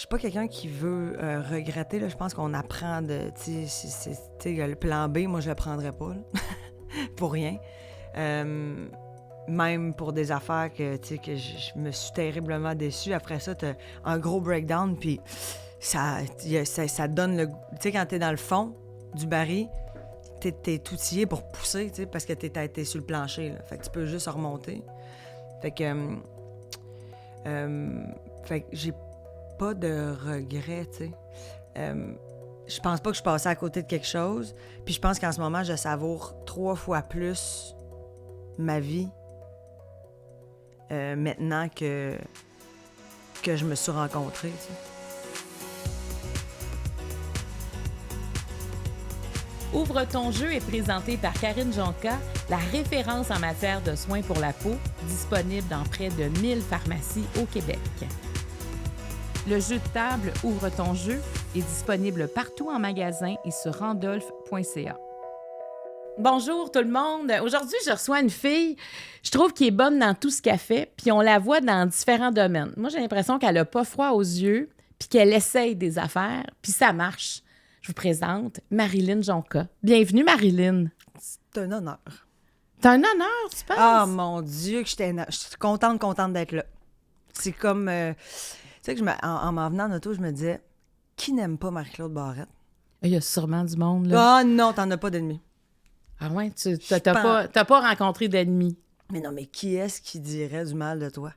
suis pas quelqu'un qui veut regretter. Là. Je pense qu'on apprend de... Tu sais, le plan B, moi, je le prendrais pas, là. Pour rien. Même pour des affaires que je me suis terriblement déçue. Après ça, t'as un gros breakdown, puis ça donne le... Tu sais, quand t'es dans le fond du baril, t'es outillé pour pousser, tu sais, parce que t'es sur le plancher, là. Fait que tu peux juste remonter. Fait que j'ai pas de regrets, tu sais. Je pense pas que je suis passée à côté de quelque chose. Puis je pense qu'en ce moment, je savoure 3 fois plus ma vie maintenant que je me suis rencontrée, tu sais. Ouvre ton jeu est présenté par Karine Jonca, la référence en matière de soins pour la peau, disponible dans près de 1000 pharmacies au Québec. Le jeu de table Ouvre ton jeu est disponible partout en magasin et sur randolph.ca. Bonjour tout le monde. Aujourd'hui, je reçois une fille, je trouve qu'elle est bonne dans tout ce qu'elle fait, puis on la voit dans différents domaines. Moi, j'ai l'impression qu'elle n'a pas froid aux yeux, puis qu'elle essaye des affaires, puis ça marche. Je vous présente Marilyn Jonca. Bienvenue, Marilyn. C'est un honneur. C'est un honneur, tu penses? Ah, mon Dieu, que je suis contente d'être là. C'est comme... tu sais que en m'en venant en auto, je me disais, qui n'aime pas Marie-Claude Barrette? Il y a sûrement du monde, là. Ah non, t'en as pas d'ennemis. Ah ouais, t'as pas rencontré d'ennemis. Mais non, mais qui est-ce qui dirait du mal de toi?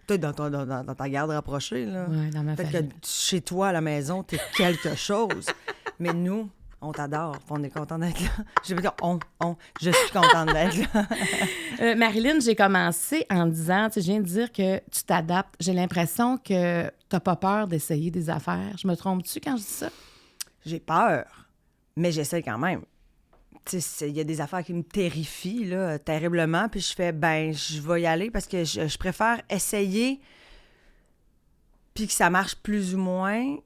Toi, dans ta garde rapprochée, là. Ouais, dans ma Peut-être famille. que chez toi, à la maison, t'es quelque chose. Mais nous, on t'adore. On est content d'être là. Je veux dire, je suis contente d'être là. Marilyn, j'ai commencé en disant, tu sais, je viens de dire que tu t'adaptes. J'ai l'impression que t'as pas peur d'essayer des affaires. Je me trompe-tu quand je dis ça? J'ai peur, mais j'essaie quand même. Tu sais, il y a des affaires qui me terrifient, là, terriblement, puis je fais, je vais y aller parce que je préfère essayer puis que ça marche plus ou moins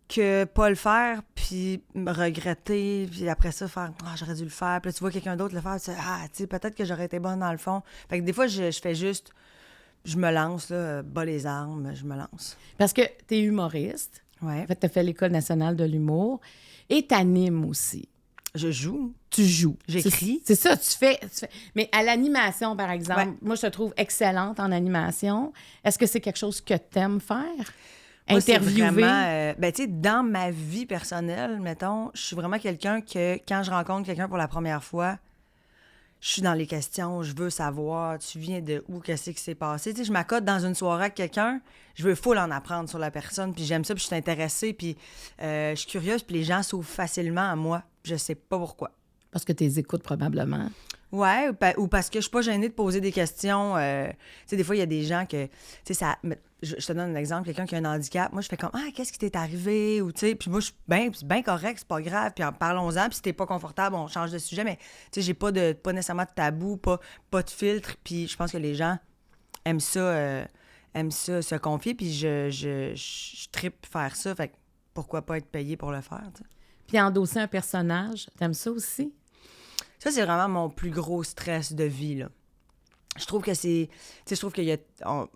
que pas le faire puis me regretter, puis après ça, faire « Ah, j'aurais dû le faire », puis là, tu vois quelqu'un d'autre le faire, tu dis « Ah, tu sais, peut-être que j'aurais été bonne dans le fond ». Fait que des fois, je fais juste, je me lance, là, bas les armes, je me lance. Parce que t'es humoriste. Ouais. En fait, t'as fait l'École nationale de l'humour et t'animes aussi. Je joue. Tu joues. J'écris. C'est ça, tu fais. Mais à l'animation, par exemple, Ouais. moi, je te trouve excellente en animation. Est-ce que c'est quelque chose que t'aimes faire? Moi, c'est Interviewer? vraiment, tu sais, dans ma vie personnelle, mettons, je suis vraiment quelqu'un que, quand je rencontre quelqu'un pour la première fois, je suis dans les questions, je veux savoir, tu viens de où, qu'est-ce qui s'est passé. Tu sais, je m'accorde dans une soirée avec quelqu'un, je veux full en apprendre sur la personne, puis j'aime ça, puis je suis intéressée, puis je suis curieuse, puis les gens s'ouvrent facilement à moi. Je sais pas pourquoi. Parce que tu les écoutes probablement. Ouais, ou parce que je suis pas gênée de poser des questions. Tu sais, des fois, il y a des gens que, tu sais, ça... Je te donne un exemple, quelqu'un qui a un handicap, moi, je fais comme « Ah, qu'est-ce qui t'est arrivé? » Ou, tu sais, puis moi, je suis c'est bien correct, c'est pas grave, puis parlons-en, puis si t'es pas confortable, on change de sujet, mais, tu sais, j'ai pas nécessairement de tabou, pas de filtre, puis je pense que les gens aiment ça se confier, puis je trippe faire ça, fait que pourquoi pas être payé pour le faire, tu sais. Puis endosser un personnage, t'aimes ça aussi? Ça, c'est vraiment mon plus gros stress de vie, là. Je trouve que c'est... Tu sais, je trouve que je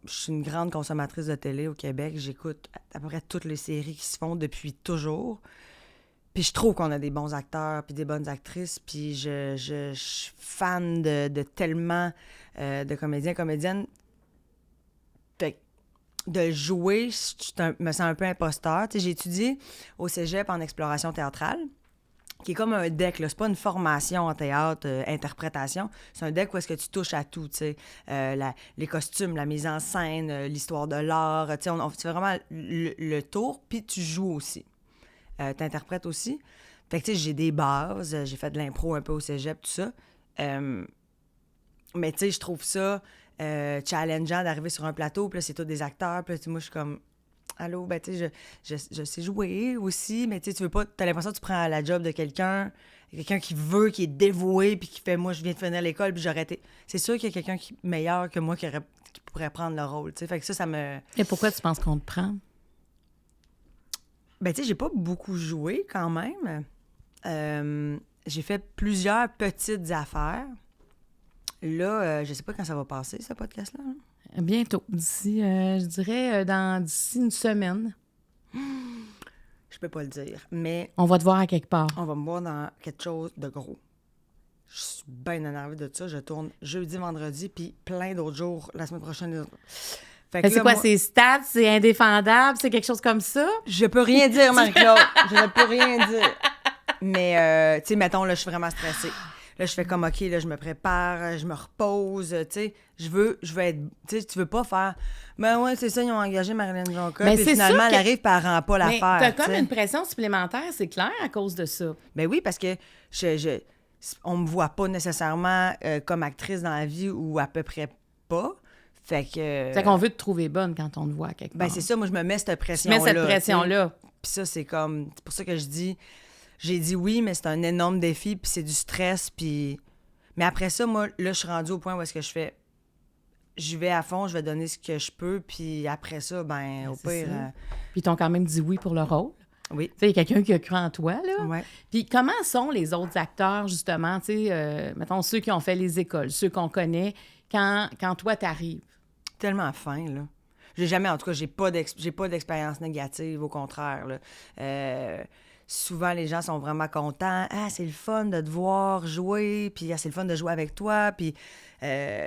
suis une grande consommatrice de télé au Québec. J'écoute à peu près toutes les séries qui se font depuis toujours. Puis je trouve qu'on a des bons acteurs puis des bonnes actrices. Puis je suis fan de tellement de comédiens, comédiennes. Fait que de jouer, je me sens un peu imposteur. Tu sais, j'ai étudié au cégep en exploration théâtrale, qui est comme un deck, là. C'est pas une formation en théâtre, interprétation. C'est un deck où est-ce que tu touches à tout, tu sais. Les costumes, la mise en scène, l'histoire de l'art. Tu sais, on fait vraiment le tour, puis tu joues aussi. T'interprètes aussi. Fait que, tu sais, j'ai des bases. J'ai fait de l'impro un peu au cégep, tout ça. Mais, tu sais, je trouve ça challengeant d'arriver sur un plateau, puis là, c'est tous des acteurs. Puis là, moi, je suis comme... Allô, ben tu sais, je sais jouer aussi, mais tu sais, tu veux pas, t'as l'impression que tu prends la job de quelqu'un qui veut, qui est dévoué, puis qui fait, moi, je viens de finir l'école, puis j'aurais été... C'est sûr qu'il y a quelqu'un meilleur que moi qui pourrait prendre le rôle, tu sais, fait que ça me... Et pourquoi tu penses qu'on te prend? Ben tu sais, j'ai pas beaucoup joué quand même. J'ai fait plusieurs petites affaires. Là, je sais pas quand ça va passer, ce podcast-là. Bientôt, d'ici, je dirais, d'ici une semaine. Je peux pas le dire. Mais On va te voir à quelque part. on va me voir dans quelque chose de gros. Je suis bien énervée de ça. Je tourne jeudi, vendredi, puis plein d'autres jours la semaine prochaine. Fait que C'est là, quoi, moi, c'est stats, c'est indéfendable, c'est quelque chose comme ça? je peux rien dire, Marie-Claude. Je ne peux rien dire. Mais, tu sais, mettons, là, je suis vraiment stressée. Là, je fais comme, OK, là, je me prépare, je me repose, tu sais. Je veux être... Tu sais, tu veux pas faire... Ben ouais, c'est ça, ils ont engagé Marilyn Jonca. Ben, Puis c'est finalement, sûr elle que- arrive, puis elle rend pas Mais l'affaire. t'as comme tu sais. une pression supplémentaire, c'est clair, à cause de ça. Ben oui, parce que on me voit pas nécessairement comme actrice dans la vie ou à peu près pas. Fait que... C'est qu'on veut te trouver bonne quand on te voit à quelque part. Ben c'est ça, moi, je me mets cette Tu pression-là. mets cette tu sais. pression-là. Puis ça, c'est comme... C'est pour ça que je dis... J'ai dit oui, mais c'est un énorme défi, puis c'est du stress, puis... Mais après ça, moi, là, je suis rendue au point où est-ce que je fais... Je vais à fond, je vais donner ce que je peux, puis après ça, ben au c'est pire... ça. Puis ils t'ont quand même dit oui pour le rôle. oui. Tu sais, il y a quelqu'un qui a cru en toi, là. Ouais. Puis comment sont les autres acteurs, justement, tu sais, mettons, ceux qui ont fait les écoles, ceux qu'on connaît, quand toi, t'arrives? Tellement fin, là. J'ai jamais, en tout cas, j'ai pas d'expérience négative, au contraire, là. Souvent, les gens sont vraiment contents. « Ah, c'est le fun de te voir jouer, puis ah, c'est le fun de jouer avec toi. » Puis, tu sais,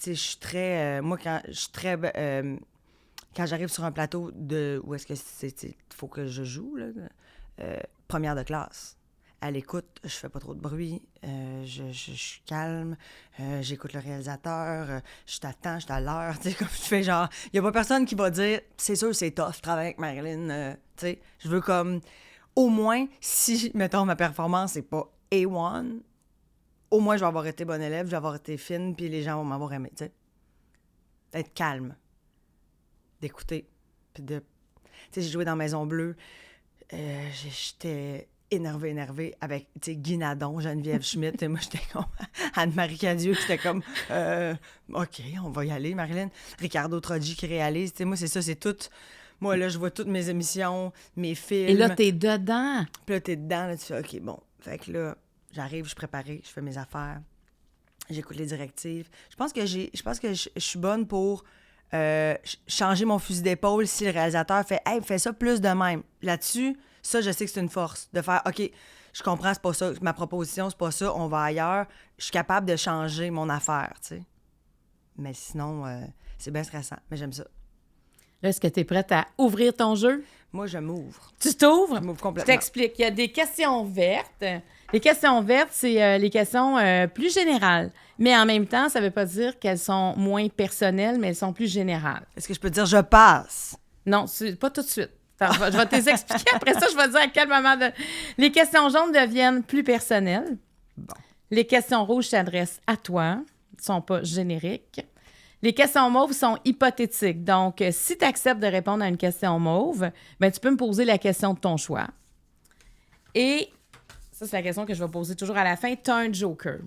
je suis très... moi, quand j'arrive sur un plateau de... Où est-ce que il faut que je joue, là? Première de classe. À l'écoute, je fais pas trop de bruit, je suis calme, j'écoute le réalisateur, je t'attends, je suis à l'heure, tu sais, comme je fais genre... Il y a pas personne qui va dire « C'est sûr, c'est tough, travailler avec Marilyn. Tu sais, je veux comme... Au moins, si, mettons, ma performance n'est pas A1, au moins, je vais avoir été bonne élève, je vais avoir été fine, puis les gens vont m'avoir aimé, tu sais. D'être calme, d'écouter, puis de... Tu sais, j'ai joué dans Maison Bleue, j'étais énervée avec, tu sais, Guy Nadon, Geneviève Schmidt, et moi, j'étais comme Anne-Marie Cadieux, qui était comme OK, on va y aller, Marilyn. Ricardo Troggi qui réalise, tu sais, moi, c'est ça, c'est tout... Moi, là, je vois toutes mes émissions, mes films. Et là, t'es dedans. Puis là, t'es dedans, là, tu fais OK, bon. Fait que là, j'arrive, je suis préparée, je fais mes affaires, j'écoute les directives. Je pense que je suis bonne pour changer mon fusil d'épaule si le réalisateur fait « Hey, fais ça plus de même. » Là-dessus, ça, je sais que c'est une force de faire « OK, je comprends, c'est pas ça, ma proposition, c'est pas ça, on va ailleurs. » Je suis capable de changer mon affaire, tu sais. Mais sinon, c'est bien stressant, mais j'aime ça. Là, est-ce que tu es prête à ouvrir ton jeu? Moi, je m'ouvre. Tu t'ouvres? Je m'ouvre Je complètement. t'explique. Il y a des questions vertes. Les questions vertes, c'est les questions plus générales. Mais en même temps, ça ne veut pas dire qu'elles sont moins personnelles, mais elles sont plus générales. Est-ce que je peux dire « Je passe » ? Non, c'est pas tout de suite. Attends, je vais te les expliquer. Après ça, je vais te dire à quel moment... Les questions jaunes deviennent plus personnelles. Bon. Les questions rouges s'adressent à toi. Elles ne sont pas génériques. Les questions mauves sont hypothétiques. Donc, si tu acceptes de répondre à une question mauve, ben, tu peux me poser la question de ton choix. Et ça, c'est la question que je vais poser toujours à la fin. Tu as un joker.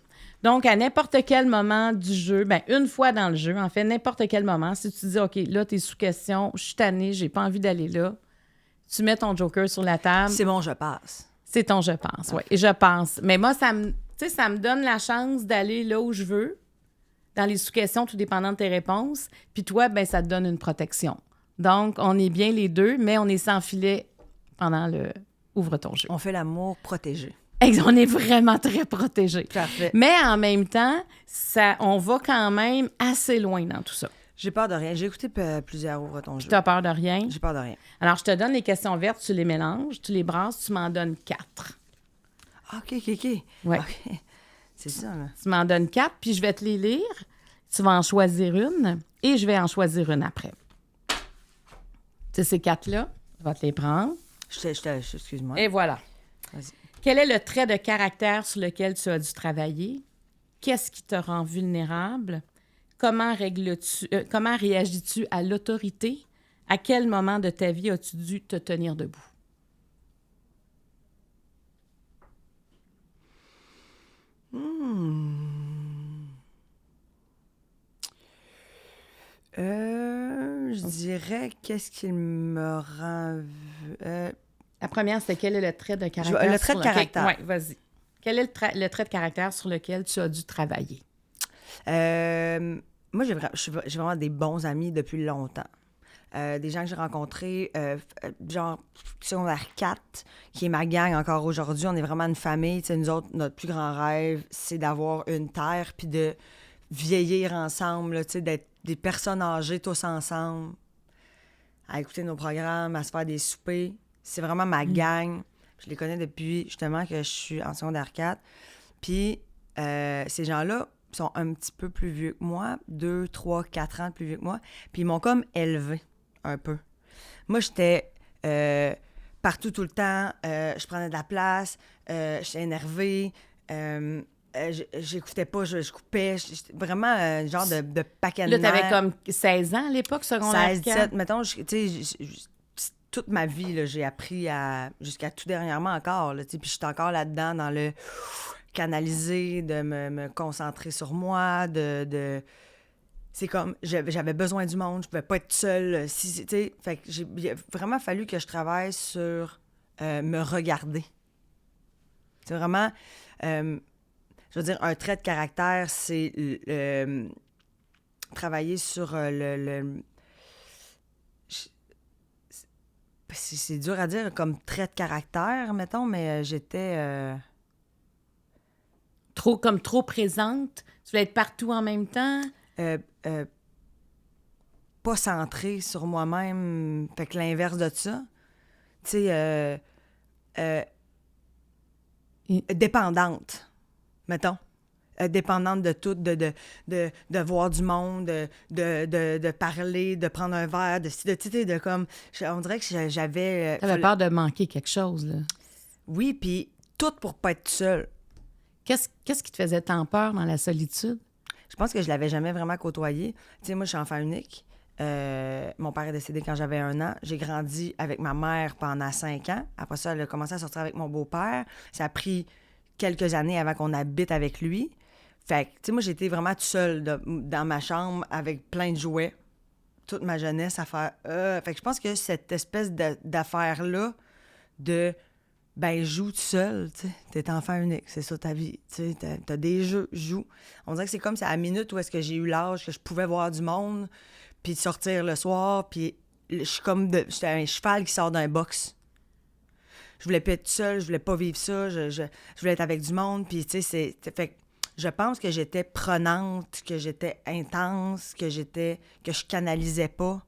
Donc, à n'importe quel moment du jeu, ben, une fois dans le jeu, en fait, n'importe quel moment, si tu dis, OK, là, tu es sous question, je suis tannée, j'ai pas envie d'aller là, tu mets ton joker sur la table. C'est bon, je passe. C'est ton je pense, oui. Et je pense. Mais moi, ça me donne la chance d'aller là où je veux, dans les sous-questions, tout dépendant de tes réponses. Puis toi, ben ça te donne une protection. Donc, on est bien les deux, mais on est sans filet pendant le ouvre ton jeu. On fait l'amour protégé. On est vraiment très protégés. Parfait. Mais en même temps, on va quand même assez loin dans tout ça. J'ai peur de rien. J'ai écouté plusieurs ouvre ton jeu. Tu as peur de rien? J'ai peur de rien. Alors, je te donne les questions vertes, tu les mélanges, tu les brasses, tu m'en donnes 4. OK. Ouais. OK. C'est ça, là. Tu m'en donnes 4, puis je vais te les lire. Tu vas en choisir une et je vais en choisir une après. Tu sais, ces 4-là, je vais te les prendre. Excuse-moi. Et voilà. Vas-y. Quel est le trait de caractère sur lequel tu as dû travailler? Qu'est-ce qui te rend vulnérable? Comment réagis-tu à l'autorité? À quel moment de ta vie as-tu dû te tenir debout? Je dirais qu'est-ce qui me rend... La première, c'est quel est le trait de caractère? Le trait de caractère. Oui, vas-y. Quel est le trait de caractère sur lequel tu as dû travailler? Moi, j'ai vraiment des bons amis depuis longtemps. des gens que j'ai rencontrés, genre secondaire 4, qui est ma gang encore aujourd'hui. On est vraiment une famille. Tu sais, nous autres, notre plus grand rêve, c'est d'avoir une terre puis de vieillir ensemble, là, tu sais, d'être des personnes âgées tous ensemble, à écouter nos programmes, à se faire des soupers. C'est vraiment ma gang. Je les connais depuis, justement, que je suis en secondaire 4. Puis ces gens-là sont un petit peu plus vieux que moi, 2, 3, 4 ans plus vieux que moi. Puis ils m'ont comme élevé un peu. Moi, j'étais partout tout le temps. Je prenais de la place. J'étais énervée. J'écoutais pas, je coupais. J'étais vraiment un genre de paquet de Là, t'avais nerfs. comme 16 ans à l'époque, secondaire 16, 4. 17, mettons, tu sais, toute ma vie, là, j'ai appris jusqu'à tout dernièrement encore, là, tu sais, puis je suis encore là-dedans dans le canaliser, de me concentrer sur moi, c'est comme, j'avais besoin du monde, je pouvais pas être seule, tu sais, fait que il a vraiment fallu que je travaille sur me regarder. C'est vraiment, je veux dire, un trait de caractère, c'est travailler sur c'est dur à dire comme trait de caractère, mettons, mais j'étais... Trop présente. Tu voulais être partout en même temps. pas centrée sur moi-même, fait que l'inverse de ça. Tu sais, dépendante, mettons. Dépendante de tout, de voir du monde, de parler, de prendre un verre, tu sais, de comme... On dirait que j'avais... T'avais peur de manquer quelque chose, là. Oui, puis tout pour pas être seule. Qu'est-ce qui te faisait tant peur dans la solitude? Je pense que je l'avais jamais vraiment côtoyé. Tu sais, moi, je suis enfant unique. Mon père est décédé quand j'avais 1 an. J'ai grandi avec ma mère pendant 5 ans. Après ça, elle a commencé à sortir avec mon beau-père. Ça a pris quelques années avant qu'on habite avec lui. Fait que, tu sais, moi, j'étais vraiment toute seule dans ma chambre avec plein de jouets. Toute ma jeunesse à faire... Fait que je pense que cette espèce d'affaire-là de... Ben, joue tout seul, tu sais. T'es enfant unique, c'est ça ta vie. Tu sais, t'as des jeux, joue. On dirait que c'est comme c'est à la minute où est-ce que j'ai eu l'âge que je pouvais voir du monde, puis sortir le soir, puis je suis comme... J'étais un cheval qui sort d'un box. Je voulais pas être seule, je voulais pas vivre ça, je voulais être avec du monde, puis tu sais, fait que je pense que j'étais prenante, que j'étais intense, que je canalisais pas.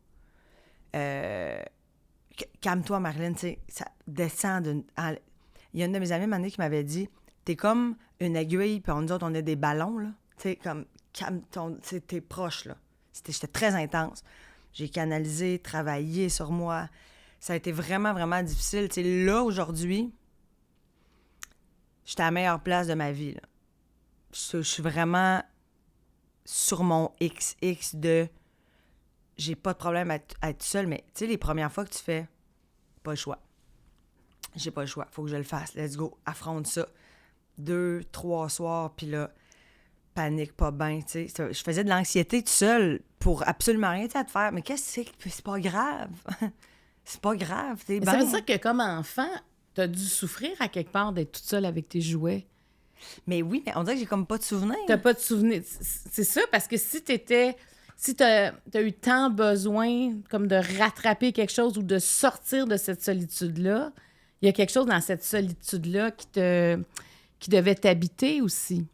Calme-toi, Marilyn, tu sais, ça descend Il y a une de mes amies, Mané, qui m'avait dit, t'es comme une aiguille, puis nous autres, on est des ballons, là. Tu sais, comme, t'es proche, là. J'étais très intense. J'ai canalisé, travaillé sur moi. Ça a été vraiment, vraiment difficile. Tu sais, là, aujourd'hui, j'étais à la meilleure place de ma vie, là. Je suis vraiment sur mon XX de... J'ai pas de problème à être seule, mais tu sais, les premières fois que tu fais, pas le choix. J'ai pas le choix, faut que je le fasse. Let's go, affronte ça. 2, 3 soirs, puis là, panique pas bien, tu sais. Je faisais de l'anxiété toute seule pour absolument rien, tu sais, à te faire. Mais qu'est-ce que c'est? C'est pas grave. C'est pas grave, t'es bien. Ça veut dire que comme enfant, t'as dû souffrir à quelque part d'être toute seule avec tes jouets. Mais oui, mais on dirait que j'ai comme pas de souvenirs. T'as pas de souvenirs. C'est ça, parce que si t'as eu tant besoin comme de rattraper quelque chose ou de sortir de cette solitude-là, il y a quelque chose dans cette solitude-là qui devait t'habiter aussi.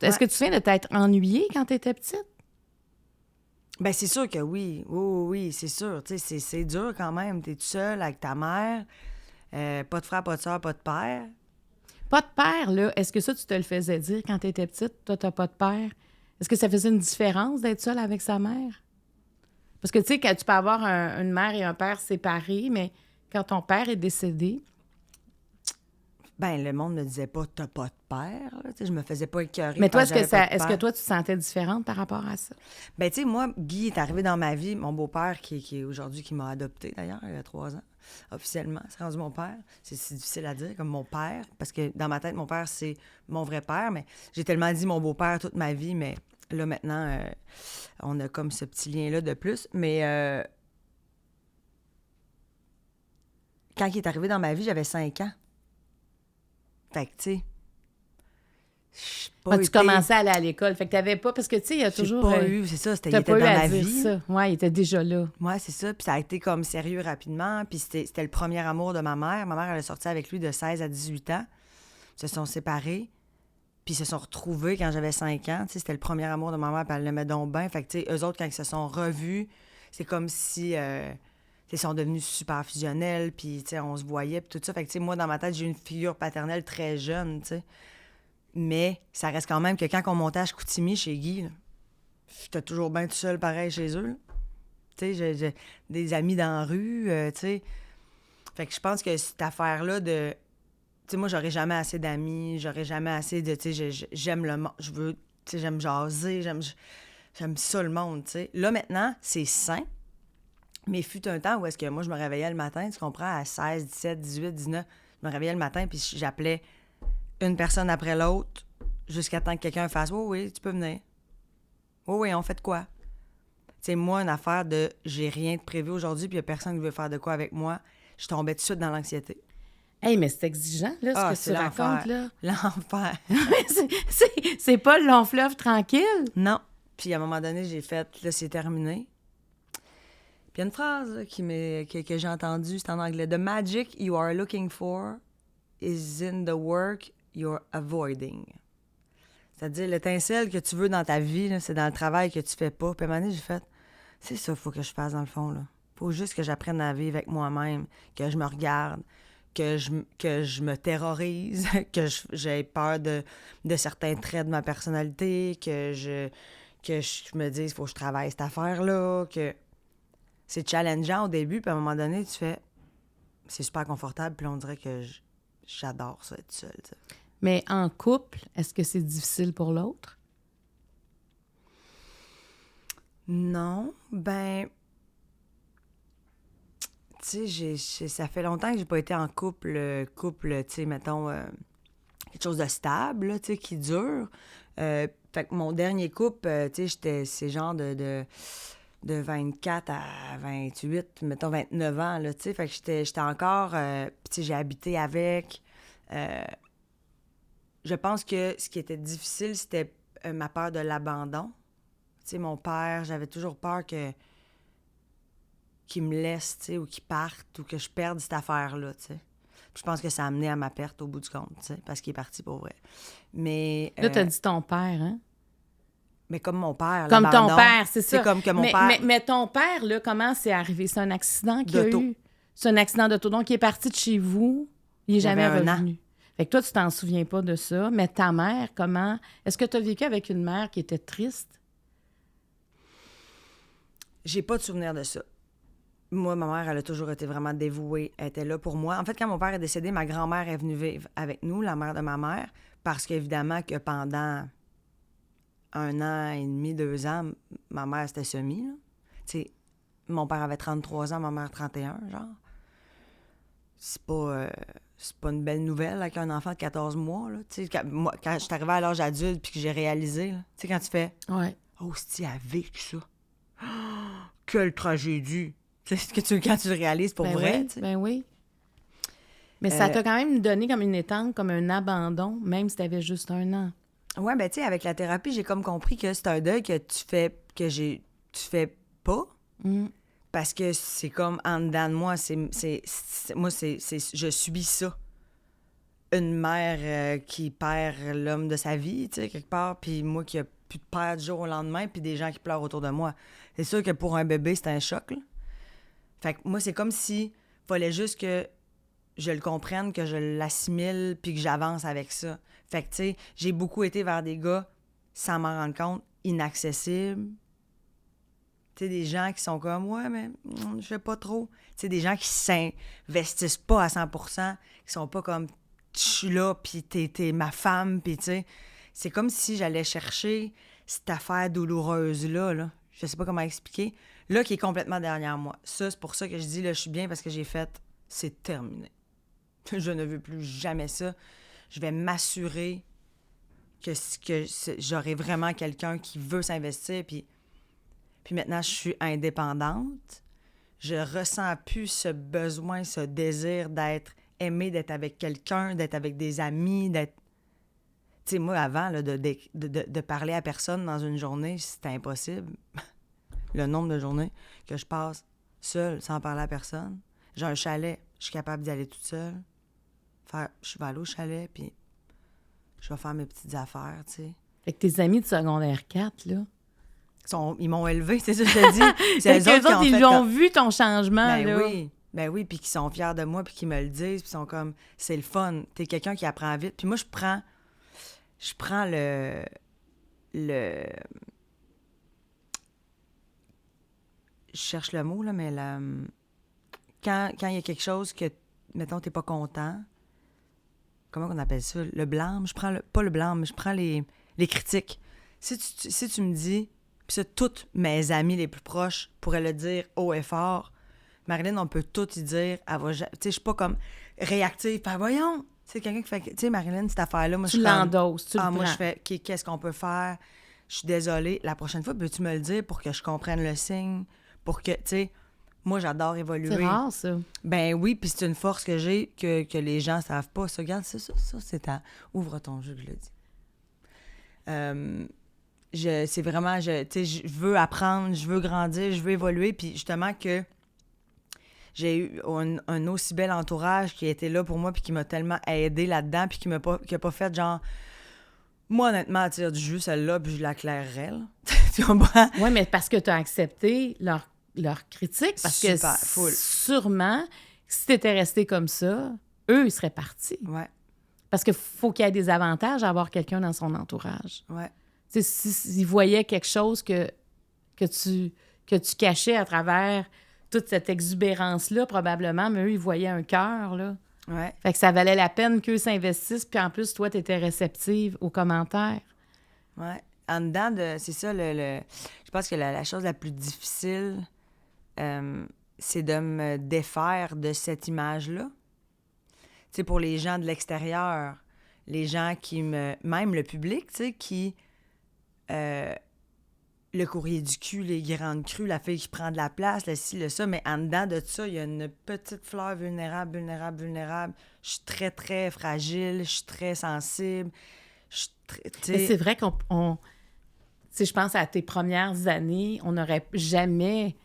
Est-ce que tu te souviens de t'être ennuyée quand t'étais petite? Ben c'est sûr que oui. Oui, c'est sûr. Tu sais, c'est dur quand même. T'es toute seule avec ta mère. Pas de frère, pas de soeur, pas de père. Pas de père, là. Est-ce que ça, tu te le faisais dire quand t'étais petite? Toi, t'as pas de père. Est-ce que ça faisait une différence d'être seule avec sa mère? Parce que, tu sais, quand tu peux avoir une mère et un père séparés, mais quand ton père est décédé... Ben, le monde ne disait pas « t'as pas de père ». Tu sais, je me faisais pas écœurer. Mais toi, quand j'avais pas de est-ce que père. toi, tu te sentais différente par rapport à ça? Ben, tu sais, moi, Guy est arrivé dans ma vie. Mon beau-père, qui est aujourd'hui, qui m'a adopté d'ailleurs, il y a 3 ans, officiellement. C'est rendu mon père. C'est difficile à dire, comme mon père, parce que dans ma tête, mon père, c'est mon vrai père. Mais j'ai tellement dit mon beau-père toute ma vie, mais là, maintenant, on a comme ce petit lien-là de plus. Mais quand il est arrivé dans ma vie, j'avais 5 ans. Fait que, tu sais, Tu commençais à aller à l'école. Fait que t'avais pas... Parce que, tu sais, il y a toujours... J'ai pas eu, c'est ça, il t'as était pas dans eu à ma dire vie. ça. Ouais, il était déjà là. Ouais, c'est ça. Puis ça a été comme sérieux rapidement. Puis c'était le premier amour de ma mère. Ma mère, elle est sortie avec lui de 16 à 18 ans. Ils se sont séparés. Puis ils se sont retrouvés quand j'avais 5 ans. Tu sais, c'était le premier amour de ma mère, puis elle l'aimait donc bien. Fait que, tu sais, eux autres, quand ils se sont revus, c'est comme si... ils sont devenus super fusionnels, puis, tu sais, on se voyait, puis tout ça. Fait que, tu sais, moi, dans ma tête, j'ai eu une figure paternelle très jeune, tu sais. Mais ça reste quand même que quand on montait à Chicoutimi chez Guy, j'étais toujours bien tout seul, pareil, chez eux. Tu sais, j'ai des amis dans la rue, tu sais. Fait que je pense que cette affaire-là de... Tu sais, moi, j'aurais jamais assez d'amis, j'aurais jamais assez de... Tu sais, j'aime le monde, je veux... Tu sais, j'aime jaser, j'aime ça, le monde, tu sais. Là, maintenant, c'est sain. Mais fut un temps où est-ce que moi, je me réveillais le matin, tu comprends, à 16, 17, 18, 19, je me réveillais le matin, puis j'appelais une personne après l'autre jusqu'à temps que quelqu'un fasse « Oui, oui, tu peux venir. Oui, oui, on fait de quoi? » Tu sais, moi, une affaire de « J'ai rien de prévu aujourd'hui, puis il y a personne qui veut faire de quoi avec moi », je tombais tout de suite dans l'anxiété. Hey, mais c'est exigeant, là, ce que tu racontes, là. L'enfer. c'est pas le long fleuve tranquille. Non. Puis à un moment donné, j'ai fait « Là, c'est terminé. » Puis il y a une phrase là, que j'ai entendue, c'est en anglais. « The magic you are looking for is in the work you're avoiding. » C'est-à-dire, l'étincelle que tu veux dans ta vie, là, c'est dans le travail que tu fais pas. Puis à un moment donné, j'ai fait « C'est ça qu'il faut que je fasse dans le fond. Là. Faut juste que j'apprenne à vivre avec moi-même, que je me regarde, que je me terrorise, que j'ai peur de certains traits de ma personnalité, que je me dise « Faut que je travaille cette affaire-là. » que c'est challengeant au début, puis à un moment donné, tu fais « C'est super confortable. » Puis on dirait que j'adore ça, être seule. T'sais. Mais en couple, est-ce que c'est difficile pour l'autre? Non. Ben, tu sais, ça fait longtemps que j'ai pas été en couple, tu sais, mettons, quelque chose de stable, tu sais, qui dure. Fait que mon dernier couple, tu sais, c'est genre de 24 à 28, mettons 29 ans, là, tu sais. Fait que j'étais encore... tu sais, j'ai habité avec... je pense que ce qui était difficile, c'était ma peur de l'abandon. Tu sais, mon père, j'avais toujours peur qu'il me laisse, tu sais, ou qu'il parte, ou que je perde cette affaire-là, tu sais. Puis je pense que ça a amené à ma perte au bout du compte, tu sais, parce qu'il est parti pour vrai. Mais... Là, t'as dit ton père, hein? Mais comme mon père, comme l'abandon. Ton père, c'est ça. C'est comme que mon père... Mais ton père, là, comment c'est arrivé? C'est un accident qu'il a d'auto. eu? C'est un accident d'auto. Donc, il est parti de chez vous. Il n'est jamais revenu. Fait que toi, tu t'en souviens pas de ça. Mais ta mère, comment... Est-ce que tu as vécu avec une mère qui était triste? J'ai pas de souvenir de ça. Moi, ma mère, elle a toujours été vraiment dévouée. Elle était là pour moi. En fait, quand mon père est décédé, ma grand-mère est venue vivre avec nous, la mère de ma mère, parce qu'évidemment que pendant 1 an et demi, 2 ans, ma mère, c'était semi. Tu sais, mon père avait 33 ans, ma mère 31, genre. C'est pas une belle nouvelle avec un enfant de 14 mois, là. Tu sais, quand je suis arrivée à l'âge adulte puis que j'ai réalisé, tu sais, quand tu fais... Ouais. Oh, c'est elle a vécu ça. Oh, quelle tragédie. Tu sais, quand tu le réalises pour vrai, oui, tu sais. Ben oui. Mais ça t'a quand même donné comme une étente, comme un abandon, même si t'avais juste 1 an. Ouais, ben tu sais, avec la thérapie, j'ai comme compris que c'est un deuil que tu fais pas. Mm. Parce que c'est comme en dedans de moi, je subis ça. Une mère qui perd l'homme de sa vie, tu sais, quelque part, puis moi qui a plus de père du jour au lendemain, puis des gens qui pleurent autour de moi. C'est sûr que pour un bébé, c'est un choc, là. Fait que moi, c'est comme si fallait juste que je le comprenne, que je l'assimile, puis que j'avance avec ça. Fait que, tu sais, j'ai beaucoup été vers des gars, sans m'en rendre compte, inaccessibles. Tu sais, des gens qui sont comme « Ouais, mais je sais pas trop. » Tu sais, des gens qui s'investissent pas à 100%, qui sont pas comme « Je suis là, puis t'es ma femme. » Puis, tu sais, c'est comme si j'allais chercher cette affaire douloureuse-là, là. Je sais pas comment expliquer. Là, qui est complètement derrière moi. Ça, c'est pour ça que je dis, là, je suis bien parce que j'ai fait « C'est terminé. Je ne veux plus jamais ça. Je vais m'assurer que j'aurai vraiment quelqu'un qui veut s'investir. » Puis maintenant, je suis indépendante. Je ressens plus ce besoin, ce désir d'être aimée, d'être avec quelqu'un, d'être avec des amis, d'être... Tu sais, moi, avant, là, de parler à personne dans une journée, c'était impossible. Le nombre de journées que je passe seule, sans parler à personne. J'ai un chalet, je suis capable d'y aller toute seule. Je vais aller au chalet, puis je vais faire mes petites affaires, tu sais. Fait que tes amis de secondaire 4, là... Ils m'ont élevé, c'est ça que je te dis. C'est eux autres, ils l'ont vu, ton changement, là. Ben oui, puis qui sont fiers de moi, puis qui me le disent, puis sont comme, c'est le fun. T'es quelqu'un qui apprend vite. Puis moi, je prends le... Je cherche le mot, là, mais quand il y a quelque chose que, mettons, t'es pas content, comment on appelle ça? Le blâme, pas le blâme, mais je prends les critiques. Si tu me dis, puis ça, toutes mes amies les plus proches pourraient le dire haut et fort, Marilyn, on peut tout y dire, tu sais, je suis pas comme réactive, puis voyons, c'est quelqu'un qui fait, tu sais, Marilyn, cette affaire-là, moi, tu l'endosses, tu le prends. Moi, je fais, qu'est-ce qu'on peut faire? Je suis désolée, la prochaine fois, peux-tu me le dire pour que je comprenne le signe, pour que, tu sais, moi, j'adore évoluer. C'est rare, ça. Ben oui, puis c'est une force que j'ai que les gens savent pas. Ça, regarde, ça, c'est à... Ouvre ton jeu, je le dis. C'est vraiment, tu sais, je veux apprendre, je veux grandir, je veux évoluer, puis justement que j'ai eu un aussi bel entourage qui était là pour moi puis qui m'a tellement aidé là-dedans puis qui a pas fait genre... Moi, honnêtement, elle tire du jus, celle-là, puis je la clairerais, là. Tu comprends? Oui, mais parce que tu as accepté leur critique, parce que sûrement, si tu étais resté comme ça, eux, ils seraient partis. Ouais. Parce qu'il faut qu'il y ait des avantages à avoir quelqu'un dans son entourage. Ouais. Tu sais, s'ils voyaient quelque chose que tu cachais à travers toute cette exubérance-là, probablement, mais eux, ils voyaient un cœur, là. Ouais. Fait que ça valait la peine qu'eux s'investissent, puis en plus, toi, tu étais réceptive aux commentaires. Ouais. En dedans, c'est ça, je pense que la chose la plus difficile, c'est de me défaire de cette image-là. Tu sais, pour les gens de l'extérieur, les gens même le public, tu sais, qui... le courrier du cul, les grandes crues, la fille qui prend de la place, le ci, le ça, mais en dedans de ça, il y a une petite fleur vulnérable. Je suis très, très fragile, je suis très sensible. Mais c'est vrai qu'on tu sais, je pense à tes premières années, on n'aurait jamais...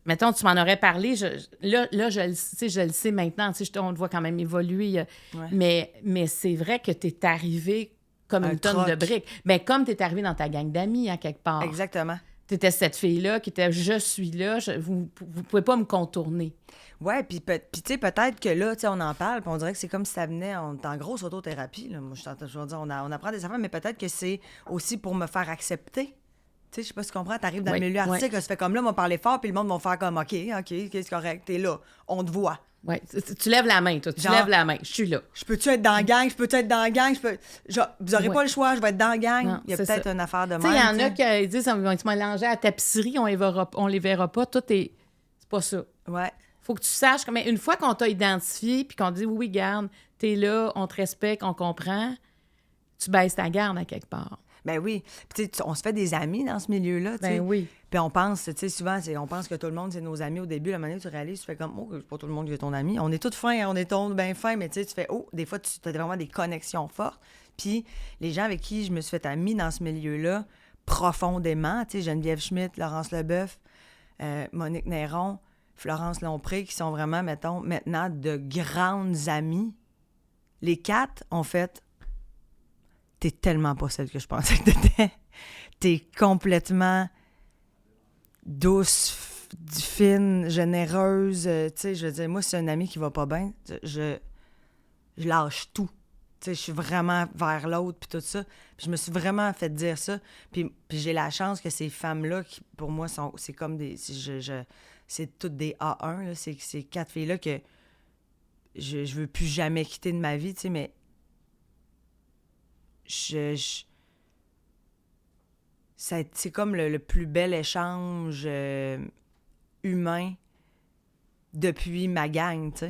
mettons, tu m'en aurais parlé, là, je le sais maintenant, tu sais, on te voit quand même évoluer, ouais. mais c'est vrai que tu es arrivé comme une tonne de briques. Mais comme tu es arrivé dans ta gang d'amis, à quelque part. Exactement. Tu étais cette fille-là qui était « je suis là, vous pouvez pas me contourner ». Ouais, puis tu sais, peut-être que là, tu sais, on en parle, puis on dirait que c'est comme si ça venait, on est en grosse autothérapie, là. Moi, je veux dire, on apprend des affaires, mais peut-être que c'est aussi pour me faire accepter. Tu sais, je sais pas si tu comprends, t'arrives dans le milieu artistique, ça fait comme là, on va parler fort, puis le monde va faire comme « OK, c'est correct, t'es là, on te voit ». Oui, tu lèves la main, toi. Lèves la main. Je suis là. Je peux-tu être dans la gang? Vous n'aurez pas le choix, je vais être dans la gang. Non, il y a peut-être une affaire de même. Tu sais, il y en a qui disent ils vont se mélanger à la tapisserie, on les verra pas. Tout est... C'est pas ça. Ouais. Faut que tu saches, mais une fois qu'on t'a identifié puis qu'on dit oui, garde, t'es là, on te respecte, on comprend, tu baisses ta garde à quelque part. Ben oui. Puis tu sais, on se fait des amis dans ce milieu-là, tu sais. Ben oui. Puis on pense, tu sais, souvent, on pense que tout le monde, c'est nos amis au début. La manière où tu réalises, tu fais comme, oh, c'est pas tout le monde qui est ton ami. On est tous fins, on est tous bien fins, mais tu sais, tu fais, oh, des fois, tu as vraiment des connexions fortes. Puis les gens avec qui je me suis fait amie dans ce milieu-là, profondément, tu sais, Geneviève Schmidt, Laurence Leboeuf, Monique Néron, Florence Lompré, qui sont vraiment, mettons, maintenant de grandes amies. Les 4 ont fait... T'es tellement pas celle que je pensais que t'étais. T'es complètement douce, fine, généreuse. Tu sais, je veux dire, moi, si c'est un ami qui va pas bien, je lâche tout. Tu sais, je suis vraiment vers l'autre, puis tout ça. Puis je me suis vraiment fait dire ça. Puis j'ai la chance que ces femmes-là, qui pour moi, c'est comme des... c'est toutes des A1, là. C'est ces 4 filles-là que je veux plus jamais quitter de ma vie, tu sais, mais... c'est comme le plus bel échange humain depuis ma gang, tu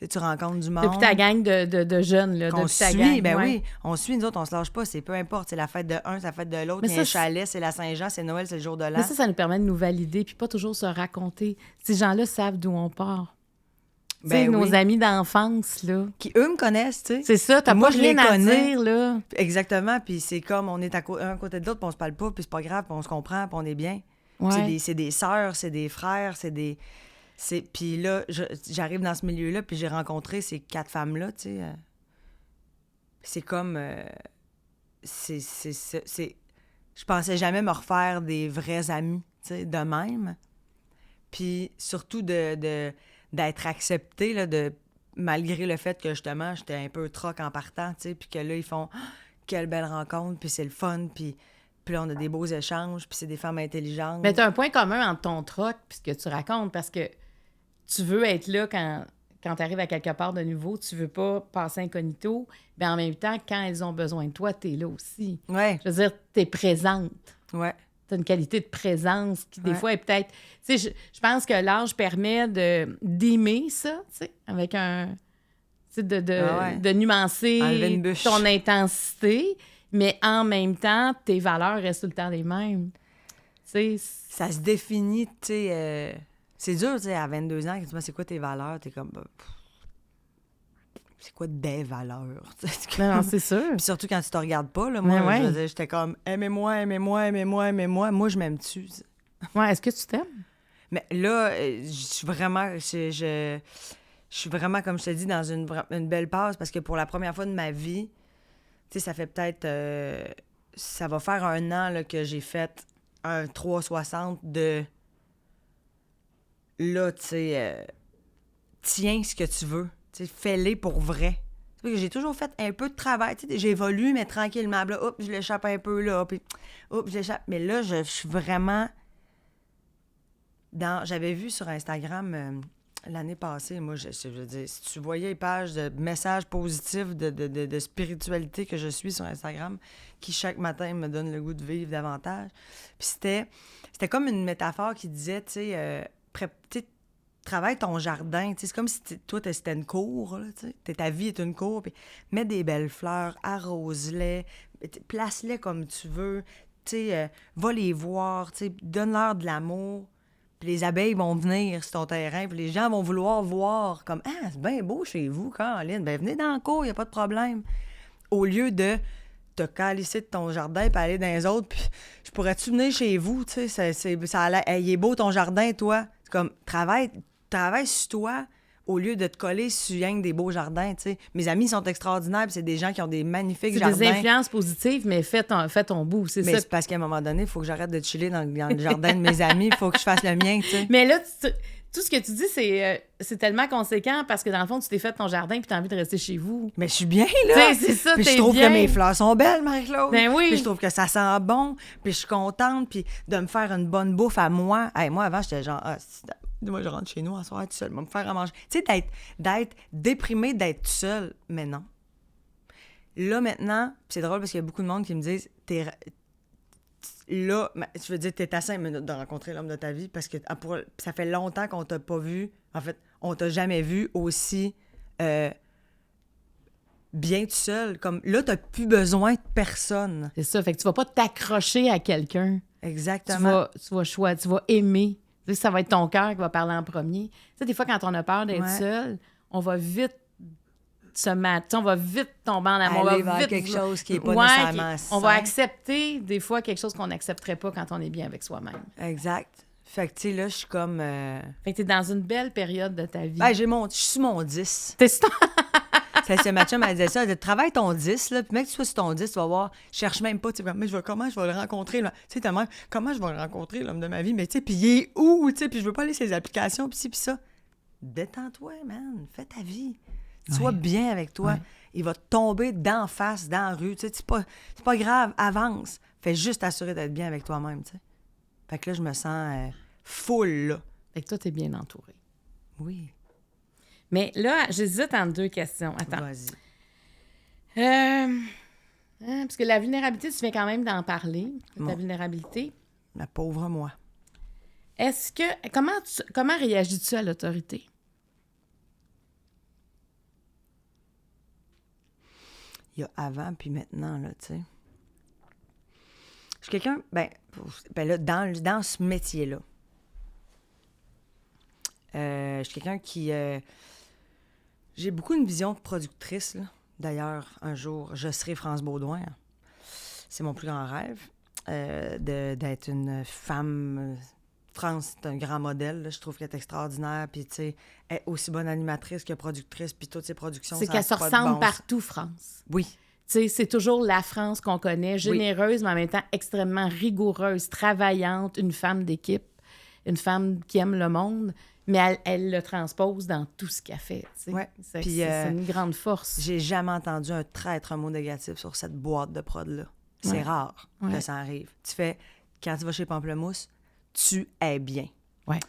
sais. Tu rencontres du monde. Depuis ta gang de jeunes, là. Qu'on depuis ta suit, gang, ben oui. On suit, nous autres, on se lâche pas. C'est peu importe. C'est la fête de un, c'est la fête de l'autre. Il y a un chalet, c'est la Saint-Jean, c'est Noël, c'est le jour de l'an. Mais ça nous permet de nous valider puis pas toujours se raconter. Ces gens-là savent d'où on part. Tu sais, nos oui. amis d'enfance, là. Qui, eux, me connaissent, tu sais. C'est ça, t'as Moi, pas je les rien à connais. dire, là. Exactement, puis c'est comme, on est un à côté de l'autre, puis on se parle pas, puis c'est pas grave, puis on se comprend, puis on est bien. Puis Ouais. c'est des sœurs, c'est des frères, Puis là, j'arrive dans ce milieu-là, puis j'ai rencontré ces 4 femmes-là, tu sais. C'est comme... Je pensais jamais me refaire des vrais amis, tu sais, de même. Puis surtout d'être acceptée, là, malgré le fait que, justement, j'étais un peu troc en partant, tu sais, puis que là, ils font « Ah, quelle belle rencontre! » Puis c'est le fun, puis là, on a des beaux échanges, puis c'est des femmes intelligentes. Mais t'as un point commun entre ton troc et ce que tu racontes, parce que tu veux être là quand tu arrives à quelque part de nouveau, tu veux pas passer incognito, mais en même temps, quand elles ont besoin de toi, t'es là aussi. Ouais, Je veux dire, t'es présente. ouais. T'as une qualité de présence qui, des Ouais. fois, est peut-être... Tu sais, je pense que l'âge permet d'aimer ça, tu sais, avec un... Tu sais, de nuancer Enlever une bûche. ton intensité, mais en même temps, tes valeurs restent tout le temps les mêmes. Tu sais, Ça se définit, tu sais... c'est dur, tu sais, à 22 ans, quand tu me dis c'est quoi tes valeurs, t'es comme... c'est quoi des valeurs? non, c'est sûr. Puis surtout quand tu te regardes pas, là, moi, Ouais. je veux dire, j'étais comme aimez-moi, aimez-moi, aimez-moi, aimez-moi. Moi, je m'aime-tu? Ouais, est-ce que tu t'aimes? Mais là, je suis vraiment... Je suis vraiment, comme je te dis, dans une belle passe parce que pour la première fois de ma vie, tu sais, ça fait peut-être... ça va faire 1 an là, que j'ai fait un 360 de... Là, tu sais, tiens ce que tu veux. Tu sais, fais-les pour vrai. Tu sais, j'ai toujours fait un peu de travail. Tu sais, j'évolue, mais tranquillement. Là, hop, je l'échappe un peu là. Puis, hop, je l'échappe. Mais là, je suis vraiment dans... J'avais vu sur Instagram l'année passée, moi, je veux dire, si tu voyais les pages de messages positifs de spiritualité que je suis sur Instagram, qui chaque matin me donne le goût de vivre davantage. Puis c'était comme une métaphore qui disait, tu sais, travaille ton jardin. C'est comme si toi, c'était une cour. Là, ta vie est une cour. Puis mets des belles fleurs, arrose-les, place-les comme tu veux. Va les voir, donne-leur de l'amour. Puis les abeilles vont venir sur ton terrain. Puis les gens vont vouloir voir comme « Ah, c'est bien beau chez vous, Caroline. Ben venez dans le cour, il n'y a pas de problème. » Au lieu de te calisser de ton jardin puis aller dans les autres. Puis je pourrais-tu venir chez vous? Tu sais, ça a l'air... Hey, il est beau ton jardin, toi. C'est comme, travaille sur toi au lieu de te coller sur rien que des beaux jardins, tu sais. Mes amis sont extraordinaires, puis c'est des gens qui ont des magnifiques jardins. C'est des influences positives, mais fais ton bout, c'est ça. Mais c'est parce qu'à un moment donné, il faut que j'arrête de chiller dans le jardin de mes amis, il faut que je fasse le mien, tu sais. Mais là, tout ce que tu dis, c'est tellement conséquent parce que dans le fond, tu t'es fait ton jardin puis t'as envie de rester chez vous. Mais je suis bien, là! C'est ça, puis t'es je trouve bien. que mes fleurs sont belles, Marie-Claude. Ben oui. Puis je trouve que ça sent bon, puis je suis contente, puis de me faire une bonne bouffe à moi. Hey, moi, avant, j'étais genre... moi, je rentre chez nous en soirée tout seul, me faire à manger. Tu sais, d'être déprimée, d'être tout seul, mais non. Là, maintenant, c'est drôle parce qu'il y a beaucoup de monde qui me disent, là, je veux dire, t'es à 5 minutes de rencontrer l'homme de ta vie parce que ça fait longtemps qu'on t'a pas vu. En fait, on t'a jamais vu aussi bien tout seul. Comme là, t'as plus besoin de personne. C'est ça, fait que tu vas pas t'accrocher à quelqu'un. Exactement. Tu vas aimer. Tu sais, ça va être ton cœur qui va parler en premier. Tu sais, des fois, quand on a peur d'être seul, on va vite on va vite tomber en amour. Aller on va vers vite quelque chose qui est pas nécessairement on va sain. accepter des fois quelque chose qu'on n'accepterait pas quand on est bien avec soi-même. Exact. Fait que, tu sais, là, je suis comme... Fait que t'es dans une belle période de ta vie. Ben, je suis sur mon 10. T'es sur C'est ma chum, elle disait ça, travaille ton 10, là, puis mec, que tu sois sur ton 10, tu vas voir, je cherche même pas, tu sais, mais comment je vais le rencontrer, là? Tu sais, ta mère, comment je vais le rencontrer, l'homme de ma vie, mais tu sais, puis il est où, tu sais, puis je veux pas aller sur les applications, puis ci, puis ça. Détends-toi, man, fais ta vie. Sois bien avec toi. Ouais. Il va te tomber d'en face, dans la rue, tu sais, c'est pas grave, avance. Fais juste t'assurer d'être bien avec toi-même, tu sais. Fait que là, je me sens full, là. Fait que toi, t'es bien entouré. Oui. Mais là, j'hésite entre 2 questions. Attends. Vas-y. Parce que la vulnérabilité, tu viens quand même d'en parler, de ta vulnérabilité. La pauvre moi. Est-ce que... Comment réagis-tu à l'autorité? Il y a avant puis maintenant, là, tu sais. Je suis quelqu'un, ben là, dans ce métier-là, je suis quelqu'un qui J'ai beaucoup une vision de productrice, là. D'ailleurs, un jour, je serai France Baudouin. C'est mon plus grand rêve, d'être une femme. France, c'est un grand modèle. Là. Je trouve qu'elle est extraordinaire. Puis, tu sais, elle est aussi bonne animatrice que productrice. Puis, toutes ses productions, c'est qu'elle se ressemble partout, France. Oui. Tu sais, c'est toujours la France qu'on connaît, généreuse, mais en même temps extrêmement rigoureuse, travaillante, une femme d'équipe, une femme qui aime le monde. Mais elle le transpose dans tout ce qu'elle fait. Ouais. C'est une grande force. J'ai jamais entendu un mot négatif sur cette boîte de prod-là. C'est rare que ça arrive. Tu fais, quand tu vas chez Pamplemousse, tu es bien. Ouais.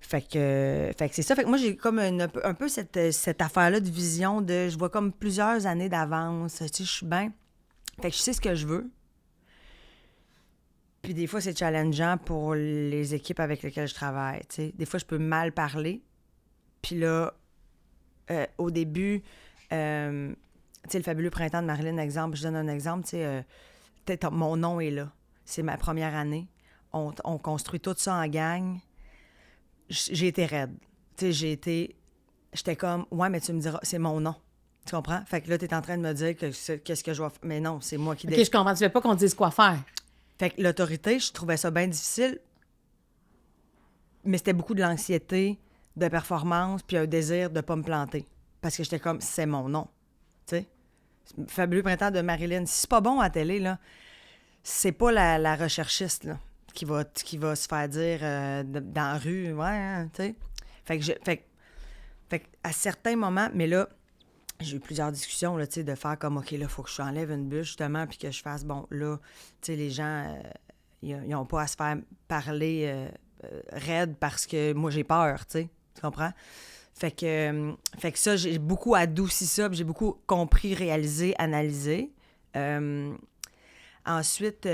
Fait que c'est ça. Fait que moi, j'ai comme un peu cette affaire-là de vision de... Je vois comme plusieurs années d'avance. Tu sais, je suis bien... Fait que je sais ce que je veux. Puis des fois, c'est challengeant pour les équipes avec lesquelles je travaille, tu sais. Des fois, je peux mal parler. Puis là, au début, tu sais, le fabuleux printemps de Marilyn, exemple, je donne un exemple, tu sais, mon nom est là. C'est ma première année. On construit tout ça en gang. J'ai été raide. Tu sais, j'étais comme, ouais, mais tu me diras, c'est mon nom. Tu comprends? Fait que là, t'es en train de me dire qu'est-ce que je dois faire. Mais non, c'est moi qui OK, je comprends. Tu veux pas qu'on te dise quoi faire. Fait que l'autorité, je trouvais ça bien difficile, mais c'était beaucoup de l'anxiété, de performance, puis un désir de ne pas me planter. Parce que j'étais comme, c'est mon nom. Tu sais? Fabuleux printemps de Marilyn. Si c'est pas bon à la télé, là, c'est pas la recherchiste là, qui va se faire dire dans la rue, ouais, hein, tu sais. Fait que à certains moments, mais là, j'ai eu plusieurs discussions, là, tu sais, de faire comme, OK, là, il faut que je enlève une bûche, justement, puis que je fasse, bon, là, tu sais, les gens, ils n'ont pas à se faire parler raide parce que moi, j'ai peur, tu sais, tu comprends? Fait que ça, j'ai beaucoup adouci ça, puis j'ai beaucoup compris, réalisé, analysé. Ensuite,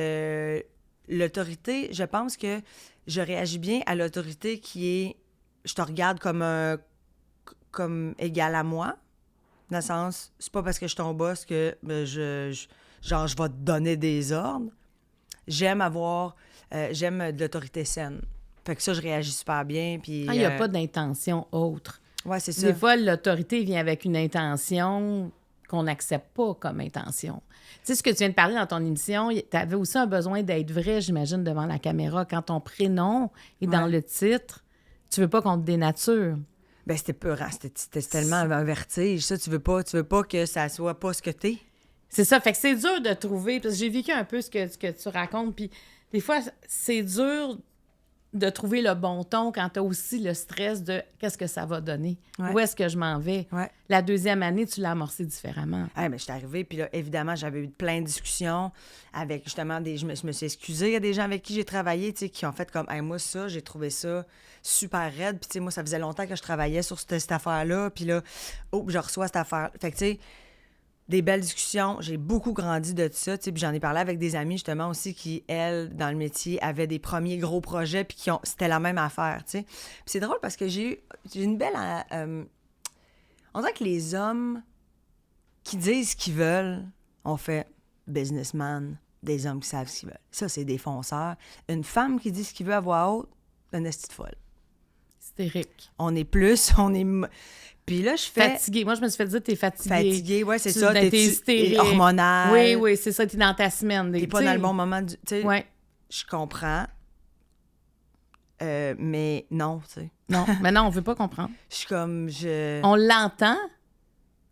l'autorité, je pense que je réagis bien à l'autorité qui est, je te regarde comme égal à moi. Dans le sens, c'est pas parce que je suis ton boss que je vais te donner des ordres. J'aime de l'autorité saine. Fait que ça, je réagis super bien. Puis, il n'y a pas d'intention autre. Ouais, c'est ça. Des fois, l'autorité vient avec une intention qu'on n'accepte pas comme intention. Tu sais, ce que tu viens de parler dans ton émission, tu avais aussi un besoin d'être vrai, j'imagine, devant la caméra. Quand ton prénom est dans le titre, tu veux pas qu'on te dénature. Ben c'était peurant. C'était tellement un vertige. Ça, tu veux pas que ça soit pas ce que t'es. C'est ça. Fait que c'est dur de trouver... Parce que j'ai vécu un peu ce que tu racontes. Puis des fois, c'est dur de trouver le bon ton quand tu as aussi le stress de qu'est-ce que ça va donner. Ouais. Où est-ce que je m'en vais? Ouais. La deuxième année, tu l'as amorcé différemment. Ah, mais je suis arrivée, puis là, évidemment, j'avais eu plein de discussions avec, justement, je me suis excusée. Il y a des gens avec qui j'ai travaillé, tu sais, qui ont fait comme, hey, moi, ça, j'ai trouvé ça super raide. Puis, tu sais, moi, ça faisait longtemps que je travaillais sur cette affaire-là. Puis là, je reçois cette affaire. Fait que, tu sais, des belles discussions. J'ai beaucoup grandi de ça, tu sais. Puis j'en ai parlé avec des amis, justement, aussi, qui, elles, dans le métier, avaient des premiers gros projets, puis c'était la même affaire, tu sais. Puis c'est drôle parce que j'ai une belle... on dirait que les hommes qui disent ce qu'ils veulent, on fait businessman, des hommes qui savent ce qu'ils veulent. Ça, c'est des fonceurs. Une femme qui dit ce qu'il veut à voix haute, une esti de folle. Hystérique. On est plus, Puis là, je fais... Fatiguée. Moi, je me suis fait dire que t'es fatiguée. Fatiguée, oui, c'est ça. T'es hystérique. Hormonale. Oui, c'est ça. T'es dans ta semaine. T'es pas dans le bon moment du... Tu sais, ouais. Je comprends. Mais non, tu sais. Non, mais non, on veut pas comprendre. Je suis comme... On l'entend,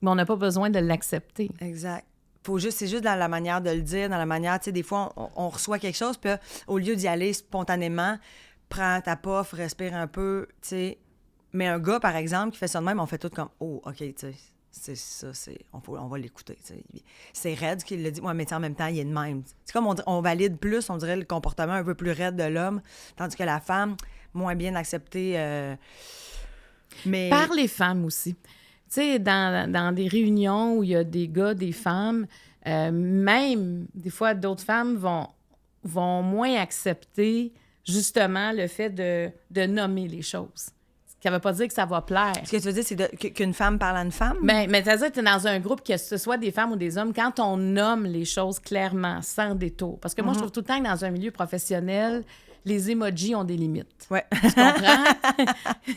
mais on n'a pas besoin de l'accepter. Exact. C'est juste dans la manière de le dire, dans la manière... Tu sais, des fois, on reçoit quelque chose, puis là, au lieu d'y aller spontanément, prends ta puff, respire un peu, tu sais... Mais un gars, par exemple, qui fait ça de même, on fait tout comme « Oh, OK, tu sais, c'est ça, on va l'écouter. » C'est raide qu'il le dit. Ouais, mais en même temps, il est de même. C'est comme on valide plus, on dirait, le comportement un peu plus raide de l'homme, tandis que la femme, moins bien acceptée. Mais... Par les femmes aussi. Tu sais, dans des réunions où il y a des gars, des femmes, même, des fois, d'autres femmes vont moins accepter, justement, le fait de nommer les choses. Ça ne veut pas dire que ça va plaire. Ce que tu veux dire, c'est qu'une femme parle à une femme? Mais c'est-à-dire que tu es dans un groupe, que ce soit des femmes ou des hommes, quand on nomme les choses clairement, sans détour. Parce que moi, je trouve tout le temps que dans un milieu professionnel, les emojis ont des limites. Ouais. Tu comprends?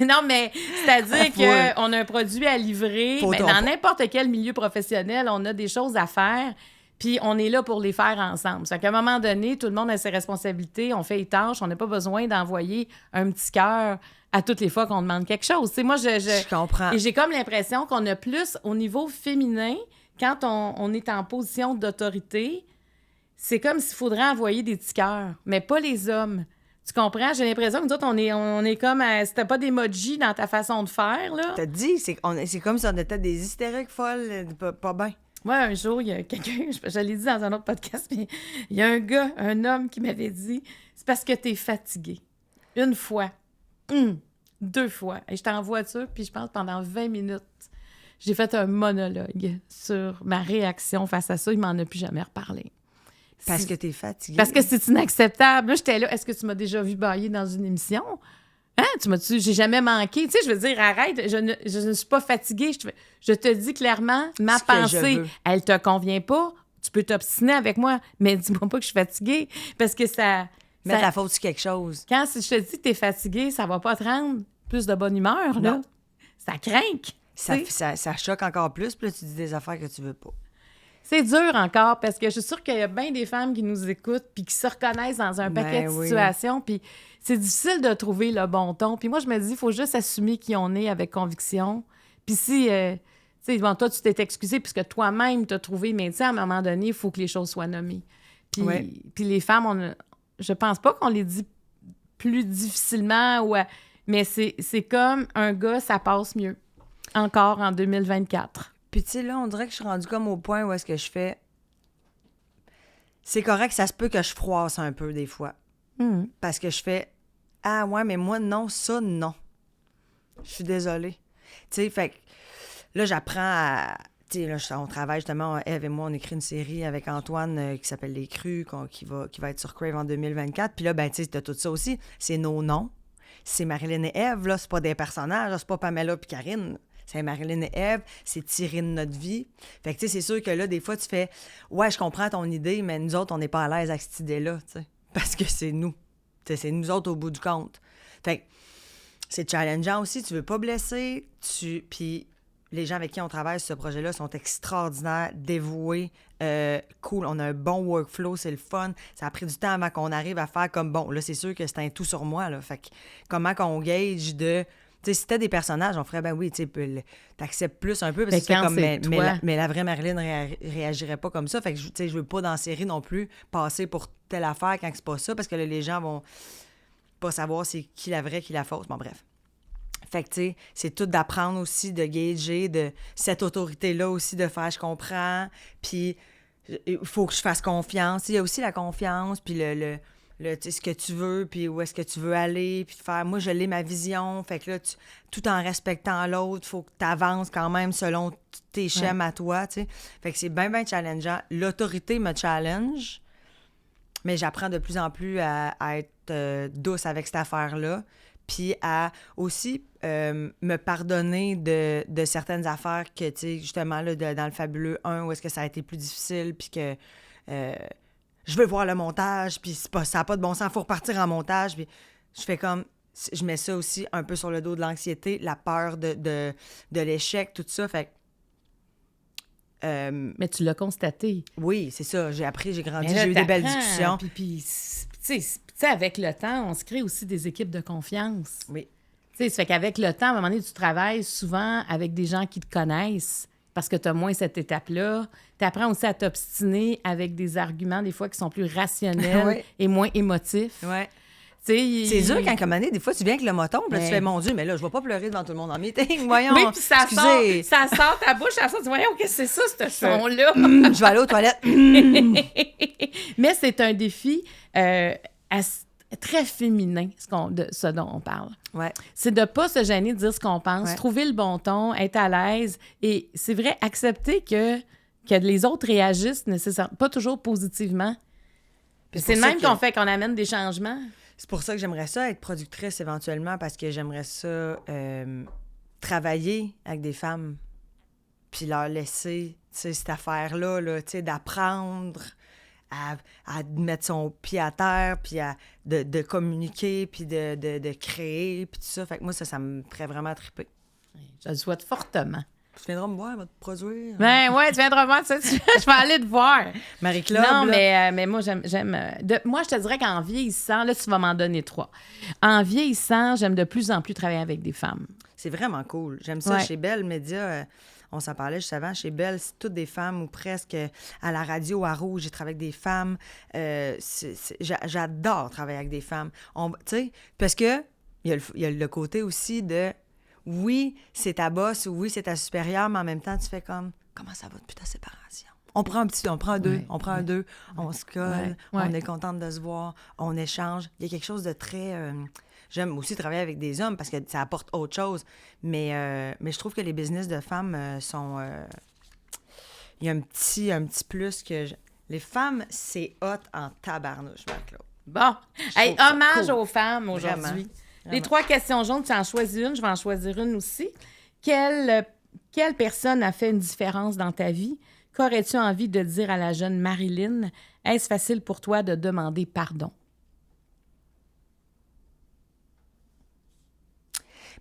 Non, mais c'est-à-dire qu'on a un produit à livrer. Mais dans n'importe quel milieu professionnel, on a des choses à faire, puis on est là pour les faire ensemble. C'est qu'à un moment donné, tout le monde a ses responsabilités, on fait les tâches, on n'a pas besoin d'envoyer un petit cœur à toutes les fois qu'on demande quelque chose. Tu sais, moi, je comprends. Et j'ai comme l'impression qu'on a plus, au niveau féminin, quand on est en position d'autorité, c'est comme s'il faudrait envoyer des petits cœurs, mais pas les hommes. Tu comprends? J'ai l'impression que nous autres, on est comme... C'était pas d'emoji dans ta façon de faire, là. T'as dit, c'est comme si on était des hystériques folles, pas bien. Moi, un jour, il y a quelqu'un, je l'ai dit dans un autre podcast, mais il y a un homme qui m'avait dit, c'est parce que t'es fatigué. Une fois. 2 fois. Et j'étais en voiture, puis je pense pendant 20 minutes, j'ai fait un monologue sur ma réaction face à ça. Il m'en a plus jamais reparlé. Parce que t'es fatiguée. Parce que c'est inacceptable. Là, j'étais là. Est-ce que tu m'as déjà vu bailler dans une émission? Hein? J'ai jamais manqué. Tu sais, je veux dire, arrête, je ne suis pas fatiguée. Je te dis clairement, ma pensée, elle te convient pas. Tu peux t'obstiner avec moi, mais dis-moi pas que je suis fatiguée. Parce que ça... Mettre la faute sur quelque chose. Quand je te dis que t'es fatiguée, ça va pas te rendre plus de bonne humeur, là. Non. Ça craint. Ça choque encore plus, puis là, tu dis des affaires que tu veux pas. C'est dur encore, parce que je suis sûre qu'il y a bien des femmes qui nous écoutent puis qui se reconnaissent dans un paquet de situations, puis c'est difficile de trouver le bon ton. Puis moi, je me dis, il faut juste assumer qui on est avec conviction. Puis si, tu sais, bon, toi, tu t'es excusé puisque toi-même t'as trouvé, mais tu sais, à un moment donné, il faut que les choses soient nommées. Puis les femmes, je pense pas qu'on les dit plus difficilement, mais c'est comme un gars, ça passe mieux. Encore en 2024. Puis tu sais, là, on dirait que je suis rendue comme au point où est-ce que je fais... C'est correct, ça se peut que je froisse un peu des fois. Parce que je fais... Ah ouais, mais moi, non, ça, non. Je suis désolée. Tu sais, fait que là, j'apprends à... Tu sais, là, on travaille justement, Eve et moi, on écrit une série avec Antoine qui s'appelle Les Crues, qui va être sur Crave en 2024. Puis là, ben tu sais, t'as tout ça aussi. C'est nos noms. C'est Marilyn et Eve, là, c'est pas des personnages, là, c'est pas Pamela puis Karine. C'est Marilyn et Eve, c'est tiré de notre vie. Fait que, tu sais, c'est sûr que là, des fois, tu fais « Ouais, je comprends ton idée, mais nous autres, on n'est pas à l'aise avec cette idée-là, tu sais. Parce que c'est nous. T'sais, c'est nous autres au bout du compte. » Fait que c'est challengeant aussi, tu veux pas blesser, puis les gens avec qui on travaille sur ce projet-là sont extraordinaires, dévoués, cool, on a un bon workflow, c'est le fun. Ça a pris du temps avant qu'on arrive à faire comme, bon, là, c'est sûr que c'est un tout sur moi, là. Fait que comment qu'on gauge de... Tu sais, si t'as des personnages, on ferait, ben oui, tu sais, t'acceptes plus un peu, parce que tu fais comme, mais la vraie Marilyn réagirait pas comme ça. Fait que, tu sais, je veux pas dans la série non plus passer pour telle affaire quand c'est pas ça, parce que là, les gens vont pas savoir c'est qui la vraie, qui la fausse. Bon, bref. Fait que, tu sais, c'est tout d'apprendre aussi, de gager, de cette autorité-là aussi, de faire « je comprends », puis il faut que je fasse confiance. Il y a aussi la confiance, puis le tu sais, ce que tu veux, puis où est-ce que tu veux aller, puis de faire « moi, je l'ai ma vision », fait que là, tout en respectant l'autre, il faut que tu avances quand même selon tes schèmes à toi, tu sais. Fait que c'est bien, bien challengeant. L'autorité me challenge, mais j'apprends de plus en plus à être douce avec cette affaire-là, puis à aussi me pardonner de certaines affaires que, tu sais, justement, là, dans le Fabuleux 1, où est-ce que ça a été plus difficile, puis que je veux voir le montage, puis ça n'a pas de bon sens, il faut repartir en montage, puis je fais comme... Je mets ça aussi un peu sur le dos de l'anxiété, la peur de l'échec, tout ça, fait mais tu l'as constaté. Oui, c'est ça. J'ai appris, j'ai grandi, j'ai eu des belles discussions. Puis tu sais, avec le temps, on se crée aussi des équipes de confiance. Oui. Tu sais, ça fait qu'avec le temps, à un moment donné, tu travailles souvent avec des gens qui te connaissent parce que tu as moins cette étape-là. Tu apprends aussi à t'obstiner avec des arguments, des fois, qui sont plus rationnels et moins émotifs. Oui. C'est dur quand, comme année, des fois, tu viens avec le moton, puis là, tu fais, mon Dieu, mais là, je vais pas pleurer devant tout le monde en meeting, voyons. Oui, puis ça sort ta bouche, ça sort, tu voyons, qu'est-ce que c'est ça, ce son-là? Je vais aller aux toilettes. Mais c'est un défi très féminin, ce dont on parle. Ouais. C'est de pas se gêner de dire ce qu'on pense, Ouais. trouver le bon ton, être à l'aise, et c'est vrai, accepter que les autres réagissent nécessairement, pas toujours positivement. Puis c'est le même qu'on amène des changements. C'est pour ça que j'aimerais ça être productrice éventuellement, parce que j'aimerais ça travailler avec des femmes, puis leur laisser cette affaire-là, là, d'apprendre à mettre son pied à terre, puis de communiquer, puis de créer, puis tout ça. Fait que moi, ça me ferait vraiment triper. Je le souhaite fortement. Tu viendras me voir, elle va te produire. Ben ouais, tu viendras voir ça. Je vais aller te voir. Marie-Claude, non, là. mais moi, j'aime moi, je te dirais qu'en vieillissant, là, tu vas m'en donner 3. En vieillissant, j'aime de plus en plus travailler avec des femmes. C'est vraiment cool. J'aime ça. Ouais. Chez Belle Média, on s'en parlait juste avant. Chez Belle, c'est toutes des femmes ou presque. À la radio, à Rouge, j'ai travaillé avec des femmes. J'adore travailler avec des femmes. Tu sais, parce que il y a le côté aussi de... Oui, c'est ta boss, oui, c'est ta supérieure, mais en même temps, tu fais comme... Comment ça va depuis ta séparation? On prend un 2, Ouais, on prend un 2, on se colle, ouais. on est contente de se voir, on échange. Il y a quelque chose de très... J'aime aussi travailler avec des hommes parce que ça apporte autre chose. Mais je trouve que les business de femmes sont... Il y a un petit plus que... Les femmes, c'est hot en tabarnouche, Marc-Claude. Bon. Hey, ça hommage cool. aux femmes aujourd'hui. Vraiment. Les 3 questions jaunes, tu en choisis une, je vais en choisir une aussi. Quelle personne a fait une différence dans ta vie? Qu'aurais-tu envie de dire à la jeune Marilyn? Est-ce facile pour toi de demander pardon?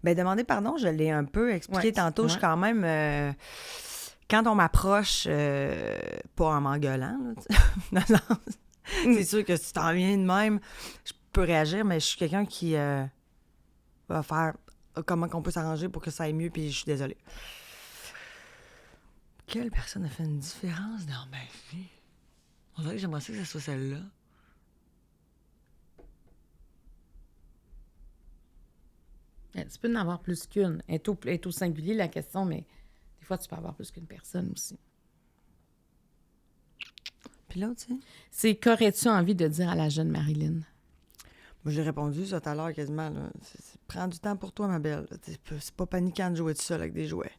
Bien, demander pardon, je l'ai un peu expliqué tantôt. Ouais. Je suis quand même... quand on m'approche, pas en m'engueulant, là, dans le sens, c'est sûr que si t'en viens de même, je peux réagir, mais je suis quelqu'un qui va faire comment qu'on peut s'arranger pour que ça aille mieux, puis je suis désolée. Quelle personne a fait une différence dans ma vie? On dirait que j'aimerais ça que ce soit celle-là. Tu peux en avoir plus qu'une. Elle est au singulier, la question, mais des fois, tu peux avoir plus qu'une personne aussi. Puis l'autre, tu sais? C'est qu'aurais-tu envie de dire à la jeune Marilyn? Moi, j'ai répondu ça tout à l'heure quasiment. Là. Prends du temps pour toi, ma belle. C'est pas paniquant de jouer tout seul avec des jouets.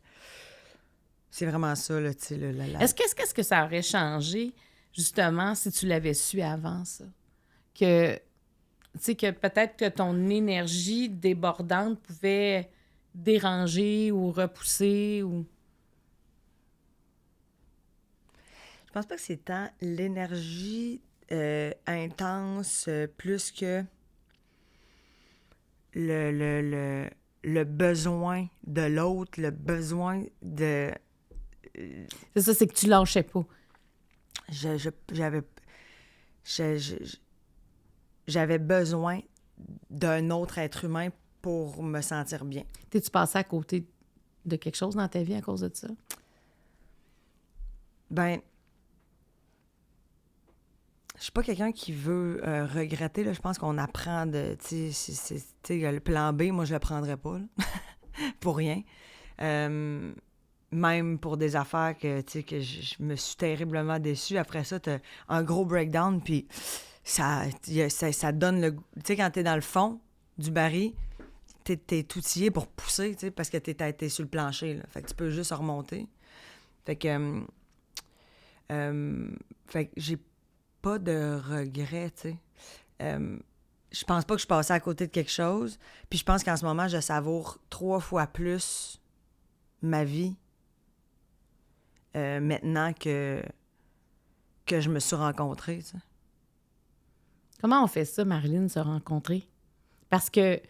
C'est vraiment ça, là, tu sais. Qu'est-ce que ça aurait changé, justement, si tu l'avais su avant, ça? Que, tu sais, que peut-être que ton énergie débordante pouvait déranger ou repousser ou... Je pense pas que c'est tant l'énergie intense plus que le besoin de l'autre, le besoin de... C'est ça, c'est que tu lâchais pas. J'avais besoin d'un autre être humain pour me sentir bien. T'es-tu passé à côté de quelque chose dans ta vie à cause de ça? Ben, je suis pas quelqu'un qui veut regretter. Là. Je pense qu'on apprend de... Tu sais, le plan B, moi, je le prendrais pas. Là. Pour rien. Même pour des affaires que je me suis terriblement déçue. Après ça, t'as un gros breakdown, puis ça donne le... Tu sais, quand t'es dans le fond du baril, t'es outillé pour pousser, tu sais, parce que t'es sur le plancher. Là. Fait que tu peux juste remonter. Fait que j'ai pas de regrets, tu sais. Je pense pas que je passais à côté de quelque chose. Puis je pense qu'en ce moment, je savoure 3 fois plus ma vie maintenant que je me suis rencontrée, tu sais. Comment on fait ça, Marilyn, se rencontrer? Parce que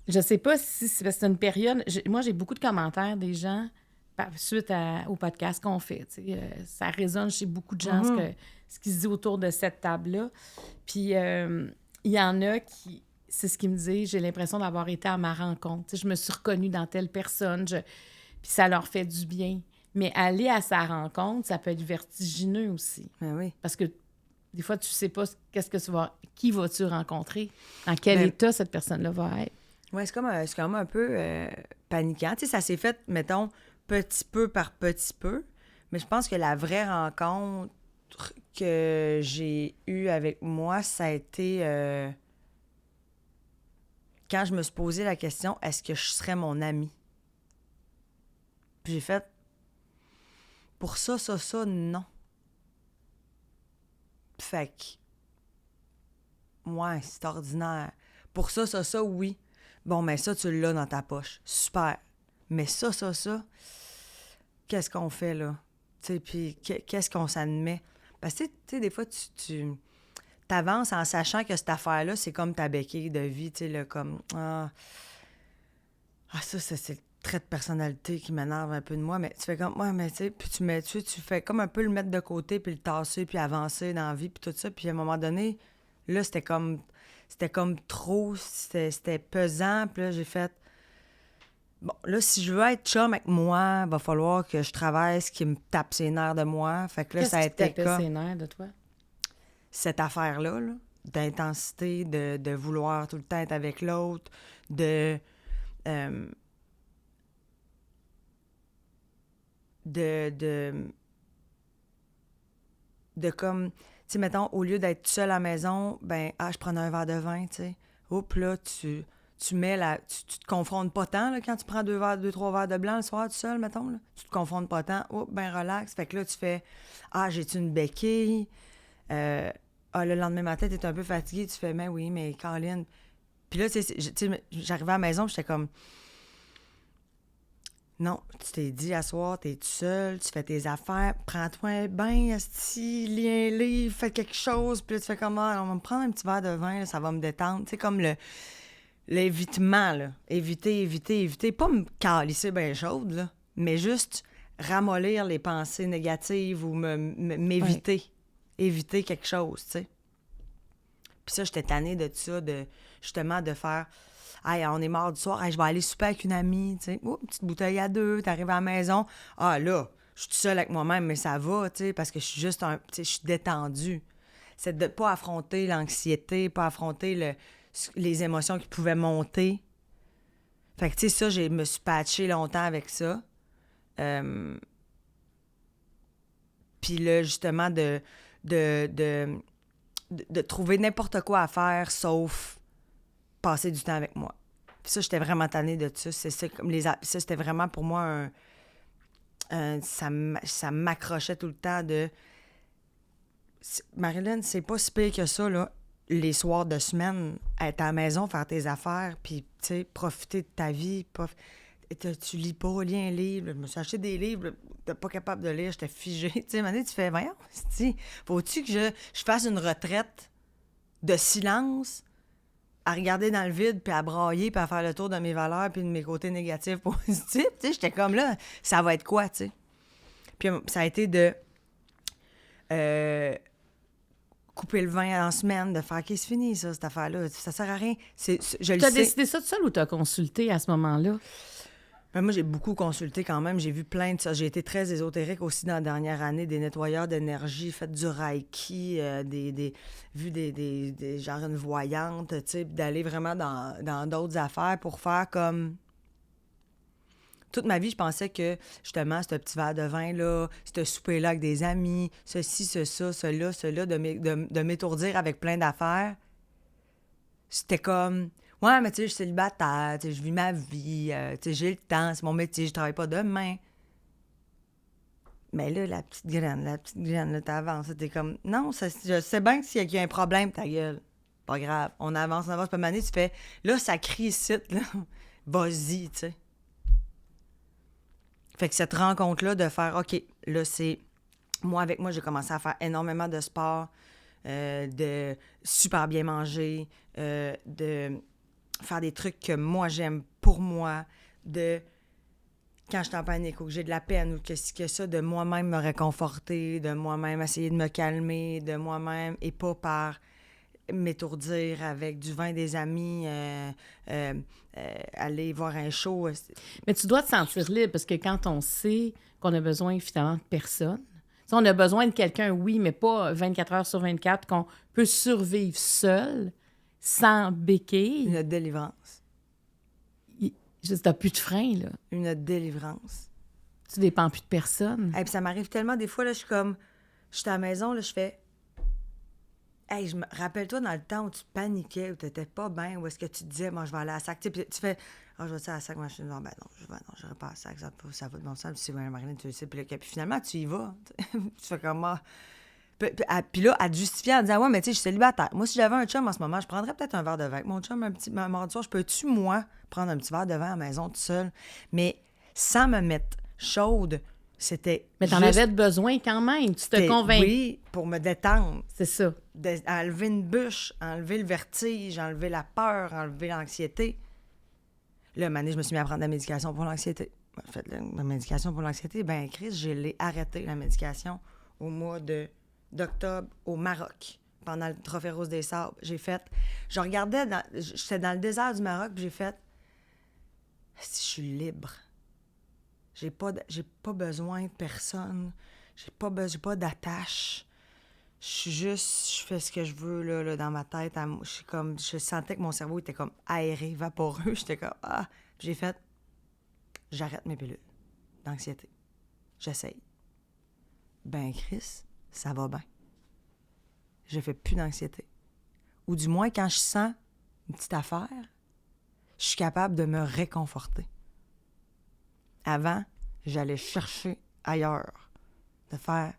je sais pas si c'est une période... Moi, j'ai beaucoup de commentaires des gens suite au podcast qu'on fait. Ça résonne chez beaucoup de gens ce qui se dit autour de cette table-là. Puis il y en a qui... C'est ce qu'ils me disent. J'ai l'impression d'avoir été à ma rencontre. Je me suis reconnue dans telle personne. Puis ça leur fait du bien. Mais aller à sa rencontre, ça peut être vertigineux aussi. Ben oui. Parce que des fois, tu sais pas qui vas-tu rencontrer, dans quel état cette personne-là va être. Oui, c'est quand même un peu paniquant. Tu sais, ça s'est fait, mettons, petit peu par petit peu. Mais je pense que la vraie rencontre que j'ai eue avec moi, ça a été quand je me suis posé la question, est-ce que je serais mon amie? Puis j'ai fait, pour ça, non. Fait que, ouais, c'est ordinaire. Pour ça, oui. Bon, mais ça, tu l'as dans ta poche. Super. Mais ça, qu'est-ce qu'on fait, là? Tu sais, puis qu'est-ce qu'on s'admet? Parce que, tu sais, des fois, tu t'avances en sachant que cette affaire-là, c'est comme ta béquille de vie, tu sais, là, comme... ça, c'est le trait de personnalité qui m'énerve un peu de moi, mais tu fais comme... Ouais, mais tu sais, puis tu fais comme un peu le mettre de côté, puis le tasser, puis avancer dans la vie, puis tout ça, puis à un moment donné, là, c'était comme trop, c'était pesant, puis là, j'ai fait... Bon, là, si je veux être chum avec moi, il va falloir que je travaille ce qui me tape ses nerfs de moi. Fait que là, ça a été Qu'est-ce qui tapait ses nerfs de toi? Cette affaire-là, là, d'intensité, de vouloir tout le temps être avec l'autre, de comme, tu sais, mettons, au lieu d'être seule à la maison, ben, je prenais un verre de vin, tu sais. Oups, là, tu te confrontes pas tant, là, quand tu prends 2-3 verres de blanc le soir tout seul, mettons, là. Tu te confrontes pas tant. Oups, ben, relax. Fait que là, tu fais, j'ai-tu une béquille? Le lendemain matin, t'es un peu fatigué, tu fais, mais oui, mais Caroline. Puis là, tu sais, j'arrivais à la maison, j'étais comme, non, tu t'es dit, à soir, t'es tout seul, tu fais tes affaires, prends-toi un bain, asti, lis un livre, fais quelque chose, puis là, tu fais comme, on va me prendre un petit verre de vin, là, ça va me détendre. Tu sais, comme l'évitement, là. Éviter. Pas me calisser bien chaude, là, mais juste ramollir les pensées négatives ou m'éviter. Ouais. Éviter quelque chose, tu sais. Puis ça, j'étais tannée de ça, justement, de faire... on est mort du soir, je vais aller souper avec une amie, tu sais. Petite bouteille à 2, t'arrives à la maison. Là, je suis toute seule avec moi-même, mais ça va, tu sais, parce que je suis juste je suis détendue. C'est de pas affronter l'anxiété, pas affronter les émotions qui pouvaient monter. Fait que, tu sais, ça, je me suis patchée longtemps avec ça. Puis là, justement, de trouver n'importe quoi à faire, sauf passer du temps avec moi. Puis ça, j'étais vraiment tannée de ça. Ça, c'était vraiment pour moi ça m'accrochait tout le temps de... Marilyn, c'est pas si pire que ça, là. Les soirs de semaine, être à la maison, faire tes affaires, puis, tu sais, profiter de ta vie. Tu lis pas, lis un livre. Je me suis acheté des livres, t'es pas capable de lire, j'étais figée. Tu sais, à un moment donné, tu fais, voyons, faut-tu que je fasse une retraite de silence à regarder dans le vide, puis à brailler, puis à faire le tour de mes valeurs, puis de mes côtés négatifs, positifs? Tu sais, j'étais comme là, ça va être quoi, tu sais? Puis ça a été de couper le vin en semaine, de faire, OK, c'est fini, ça, cette affaire-là. Ça sert à rien. T'as décidé ça tout seul ou t'as consulté à ce moment-là? Ben, moi, j'ai beaucoup consulté quand même. J'ai vu plein de ça. J'ai été très ésotérique aussi dans la dernière année, des nettoyeurs d'énergie, fait du reiki, vu des genre une voyante, tu sais, d'aller vraiment dans d'autres affaires pour faire comme... Toute ma vie, je pensais que, justement, ce petit verre de vin-là, ce souper-là avec des amis, ceci, cela, de m'étourdir avec plein d'affaires, c'était comme... Ouais, mais tu sais, je suis célibataire, tu sais, je vis ma vie, tu sais, j'ai le temps, c'est mon métier, je travaille pas demain. Mais là, la petite graine, là, t'avances, t'es comme... Non, je sais bien que s'il y a un problème, ta gueule, pas grave, on avance, puis à un moment donné, tu fais... Là, ça crie ici, là, vas-y, tu sais. Fait que cette rencontre-là de faire, OK, là, c'est... Moi, avec moi, j'ai commencé à faire énormément de sport, de super bien manger, de faire des trucs que moi, j'aime pour moi, de... Quand je suis en panique ou que j'ai de la peine ou que ça, de moi-même me réconforter, de moi-même essayer de me calmer, de moi-même, et pas par m'étourdir avec du vin des amis, aller voir un show. Mais tu dois te sentir libre, parce que quand on sait qu'on a besoin, finalement, de personne, on a besoin de quelqu'un, oui, mais pas 24 heures sur 24, qu'on peut survivre seul, sans béquille. Une délivrance. T'as plus de frein, là. Une délivrance. Tu dépends plus de personne. Et puis ça m'arrive tellement, des fois, là, je suis à la maison, là, je fais... Hey, rappelle-toi dans le temps où tu paniquais, où tu n'étais pas bien, où est-ce que tu disais, moi, je vais aller à la SAC. Puis tu fais, je vais aller à la SAC. Moi, je dis, non, je n'irai pas à la SAC. Ça va de bon sens. Puis c'est Marilyn, tu le sais. Puis finalement, tu y vas. Tu fais comme moi. Puis là, à te justifier en disant, ouais, mais tu sais, je suis célibataire. Moi, si j'avais un chum en ce moment, je prendrais peut-être un verre de vin. Avec mon chum, un mardi soir, je peux-tu, moi, prendre un petit verre de vin à la maison tout seul? Mais sans me mettre chaude C'était Mais t'en juste... avais besoin quand même. Tu te c'était- convaincs. Oui, pour me détendre. C'est ça. Enlever une bûche, enlever le vertige, enlever la peur, enlever l'anxiété. Là, un moment donné, je me suis mis à prendre de la médication pour l'anxiété. En fait, la médication pour l'anxiété, ben Chris, je l'ai arrêté, la médication, au mois d'octobre au Maroc, pendant le Trophée Rose des Sables. Je regardais, j'étais dans le désert du Maroc, puis j'ai fait, si je suis libre, j'ai pas besoin de personne, j'ai pas d'attache. Je fais ce que je veux là, dans ma tête. Je sentais que mon cerveau était comme aéré, vaporeux. J'étais comme, ah. Puis j'ai fait, j'arrête mes pilules d'anxiété. J'essaye. Ben, Chris, ça va bien. Je fais plus d'anxiété. Ou du moins, quand je sens une petite affaire, je suis capable de me réconforter. Avant, j'allais chercher ailleurs. De faire...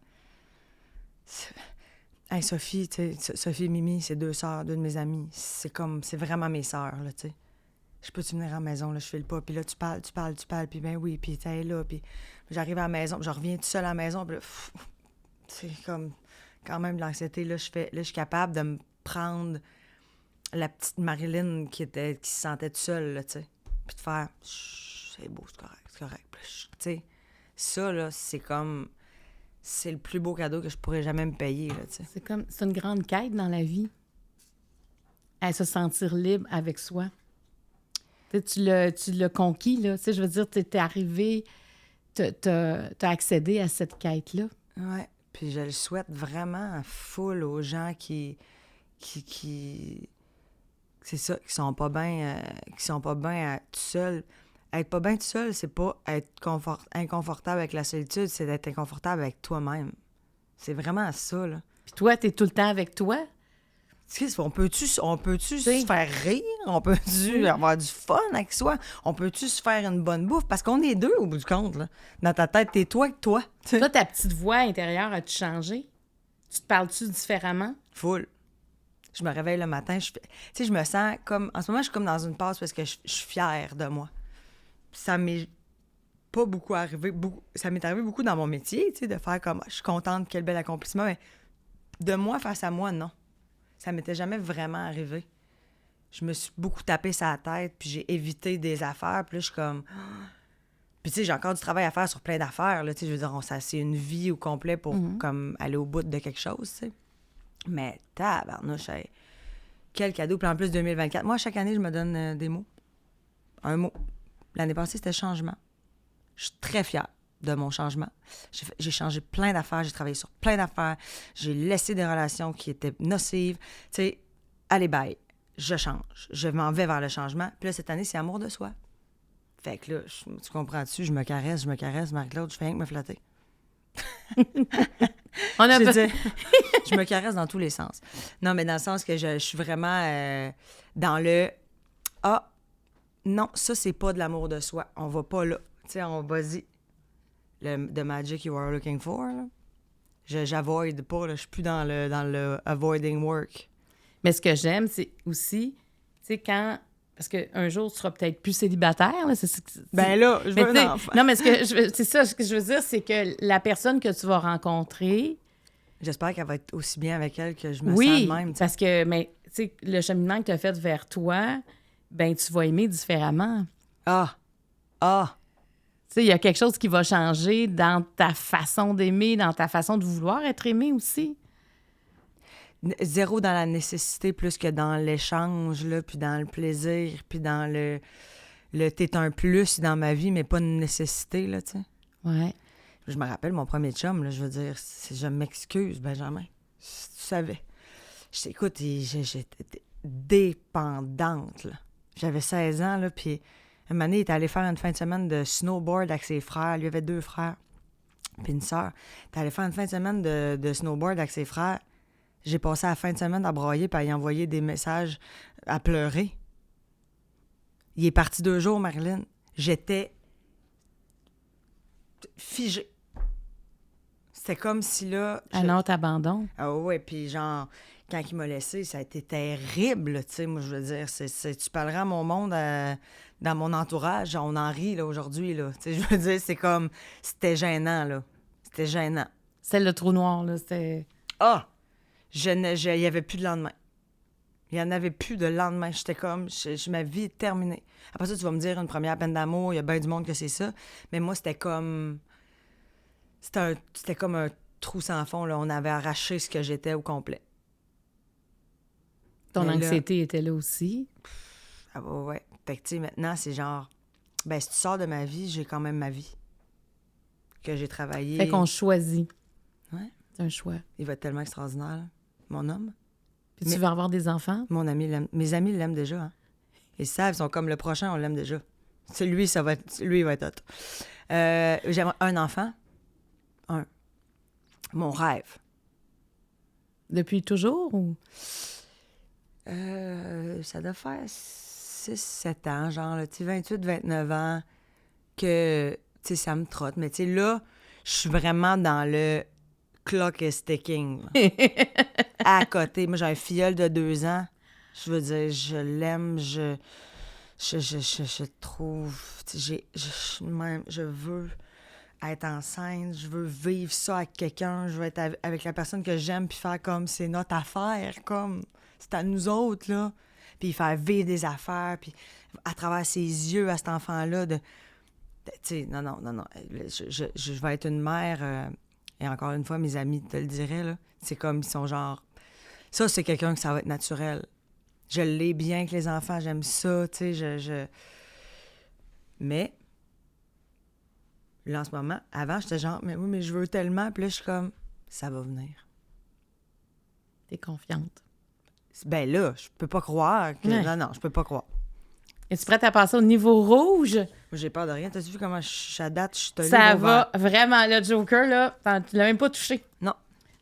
Hey, Sophie, tu sais, Sophie et Mimi, c'est 2 sœurs, 2 de mes amies. C'est vraiment mes sœurs, là, tu sais. Je peux-tu venir à la maison, là, je file pas. Puis là, tu parles, puis ben oui, puis t'es là, puis j'arrive à la maison, puis je reviens tout seul à la maison, puis là, c'est comme quand même de l'anxiété. Là, je suis capable de me prendre la petite Marilyn qui se sentait toute seule, là, tu sais. Puis de faire, c'est beau, c'est correct. Puis, tu sais, ça, là, c'est le plus beau cadeau que je pourrais jamais me payer, là, tu sais. C'est une grande quête dans la vie. À se sentir libre avec soi. Tu l'as conquis, là. Tu sais, je veux dire, t'es arrivé, t'as accédé à cette quête-là. Ouais. Puis je le souhaite vraiment à full aux gens qui c'est ça, qui sont pas bien tout seuls. Être pas bien tout seul, c'est pas être inconfortable avec la solitude, c'est d'être inconfortable avec toi-même. C'est vraiment ça, là. Puis toi, t'es tout le temps avec toi? Tu sais, on peut-tu se faire rire? On peut-tu avoir du fun avec soi? On peut-tu se faire une bonne bouffe? Parce qu'on est 2 au bout du compte, là. Dans ta tête, t'es toi avec toi. T'sais. Toi, ta petite voix intérieure, a-tu changé? Tu te parles-tu différemment? Full. Je me réveille le matin, tu sais, je me sens comme... En ce moment, je suis comme dans une passe parce que je suis fière de moi. Ça m'est pas beaucoup arrivé... Ça m'est arrivé beaucoup dans mon métier, tu sais, de faire comme... Je suis contente, quel bel accomplissement, mais de moi face à moi, non. Ça m'était jamais vraiment arrivé. Je me suis beaucoup tapé sur la tête, puis j'ai évité des affaires, puis là, je suis comme... Puis tu sais, j'ai encore du travail à faire sur plein d'affaires, là, tu sais, je veux dire, c'est une vie au complet pour comme aller au bout de quelque chose, tu sais. Mais tabarnouche, hey, quel cadeau. Puis en plus, 2024, moi, chaque année, je me donne des mots. Un mot. L'année passée, c'était changement. Je suis très fière de mon changement. J'ai changé plein d'affaires, j'ai travaillé sur plein d'affaires, j'ai laissé des relations qui étaient nocives. Tu sais, allez, bye, je change. Je m'en vais vers le changement. Puis là, cette année, c'est amour de soi. Fait que là, tu comprends-tu, je me caresse, Marie-Claude, je fais rien que me flatter. Je me caresse dans tous les sens. Non, mais dans le sens que je suis vraiment dans le « Ah, non, ça, c'est pas de l'amour de soi. On va pas là. » Tu sais, on va-y. The magic you are looking for, là. J'avoid pas, là. Je suis plus dans le avoiding work. Mais ce que j'aime, c'est aussi, tu sais, quand... Parce qu'un jour, tu seras peut-être plus célibataire. Là, ben là, je veux un enfant. Non, mais c'est ça, ce que je veux dire, c'est que la personne que tu vas rencontrer... J'espère qu'elle va être aussi bien avec elle que je me sens de même. Oui, parce que, mais, tu sais, le cheminement que tu as fait vers toi, ben tu vas aimer différemment. Ah! Tu sais, il y a quelque chose qui va changer dans ta façon d'aimer, dans ta façon de vouloir être aimé aussi. Zéro dans la nécessité plus que dans l'échange, là, puis dans le plaisir, puis dans le t'es un plus dans ma vie, mais pas une nécessité, là, tu sais. Ouais. Je me rappelle mon premier chum, là, je veux dire, je m'excuse, Benjamin, si tu savais. Écoute, j'étais dépendante, là. J'avais 16 ans, là, puis un moment donné, il était allé faire une fin de semaine de snowboard avec ses frères. Il y avait 2 frères, puis une sœur. Il était allé faire une fin de semaine de snowboard avec ses frères. J'ai passé la fin de semaine à broyer puis à y envoyer des messages à pleurer. Il est parti 2 jours, Marilyn. J'étais figée. C'était comme si là... Un autre abandon. Ah ouais, puis genre, quand il m'a laissé, ça a été terrible, tu sais. Moi, je veux dire, tu parleras à mon monde dans mon entourage, on en rit, là, aujourd'hui, là. Tu sais, je veux dire, c'est comme... C'était gênant, là. C'était gênant. C'est le trou noir, là, c'était... Ah! Il n'y avait plus de lendemain. Il n'y en avait plus de lendemain. J'étais comme... ma vie est terminée. Après ça, tu vas me dire, une première peine d'amour, il y a bien du monde que c'est ça. Mais moi, c'était comme... C'était comme un trou sans fond, là. On avait arraché ce que j'étais au complet. Ton Mais anxiété était là aussi. Ah ouais. Fait que, tu sais, maintenant, c'est genre... Ben, si tu sors de ma vie, j'ai quand même ma vie. Que j'ai travaillé. Fait qu'on choisit. Ouais. C'est un choix. Il va être tellement extraordinaire, là. Mon homme. Puis tu veux avoir des enfants? Mon ami l'aime. Mes amis l'aiment déjà, hein. Ils savent, ils sont comme le prochain, on l'aime déjà. C'est lui, lui, il va être hot. J'aimerais un enfant. Un. Mon rêve. Depuis toujours ou? Ça doit faire 6-7 ans, genre, là, tu sais, 28-29 ans, que, tu sais, ça me trotte. Mais, tu sais, là, je suis vraiment dans le clock is ticking. À côté. Moi, j'ai un filleul de 2 ans. Je veux dire, je l'aime, je trouve... Je veux être enceinte, je veux vivre ça avec quelqu'un, je veux être avec la personne que j'aime, puis faire comme c'est notre affaire, comme c'est à nous autres, là. Puis faire vivre des affaires, puis à travers ses yeux à cet enfant-là, tu sais, non. Je vais être une mère, et encore une fois, mes amis te le diraient, là. C'est comme, ils sont genre... Ça, c'est quelqu'un que ça va être naturel. Je l'ai bien avec les enfants, j'aime ça, tu sais, Mais... Là, en ce moment, avant, j'étais genre, mais oui, mais je veux tellement. Puis là, je suis comme, ça va venir. T'es confiante. Ben là, je peux pas croire que... Ouais. Non, je peux pas croire. Es-tu prête à passer au niveau rouge? Moi, j'ai peur de rien. T'as-tu vu comment à date, je suis tenue Ça au va vert? vraiment, le Joker, là, tu l'as même pas touché. Non.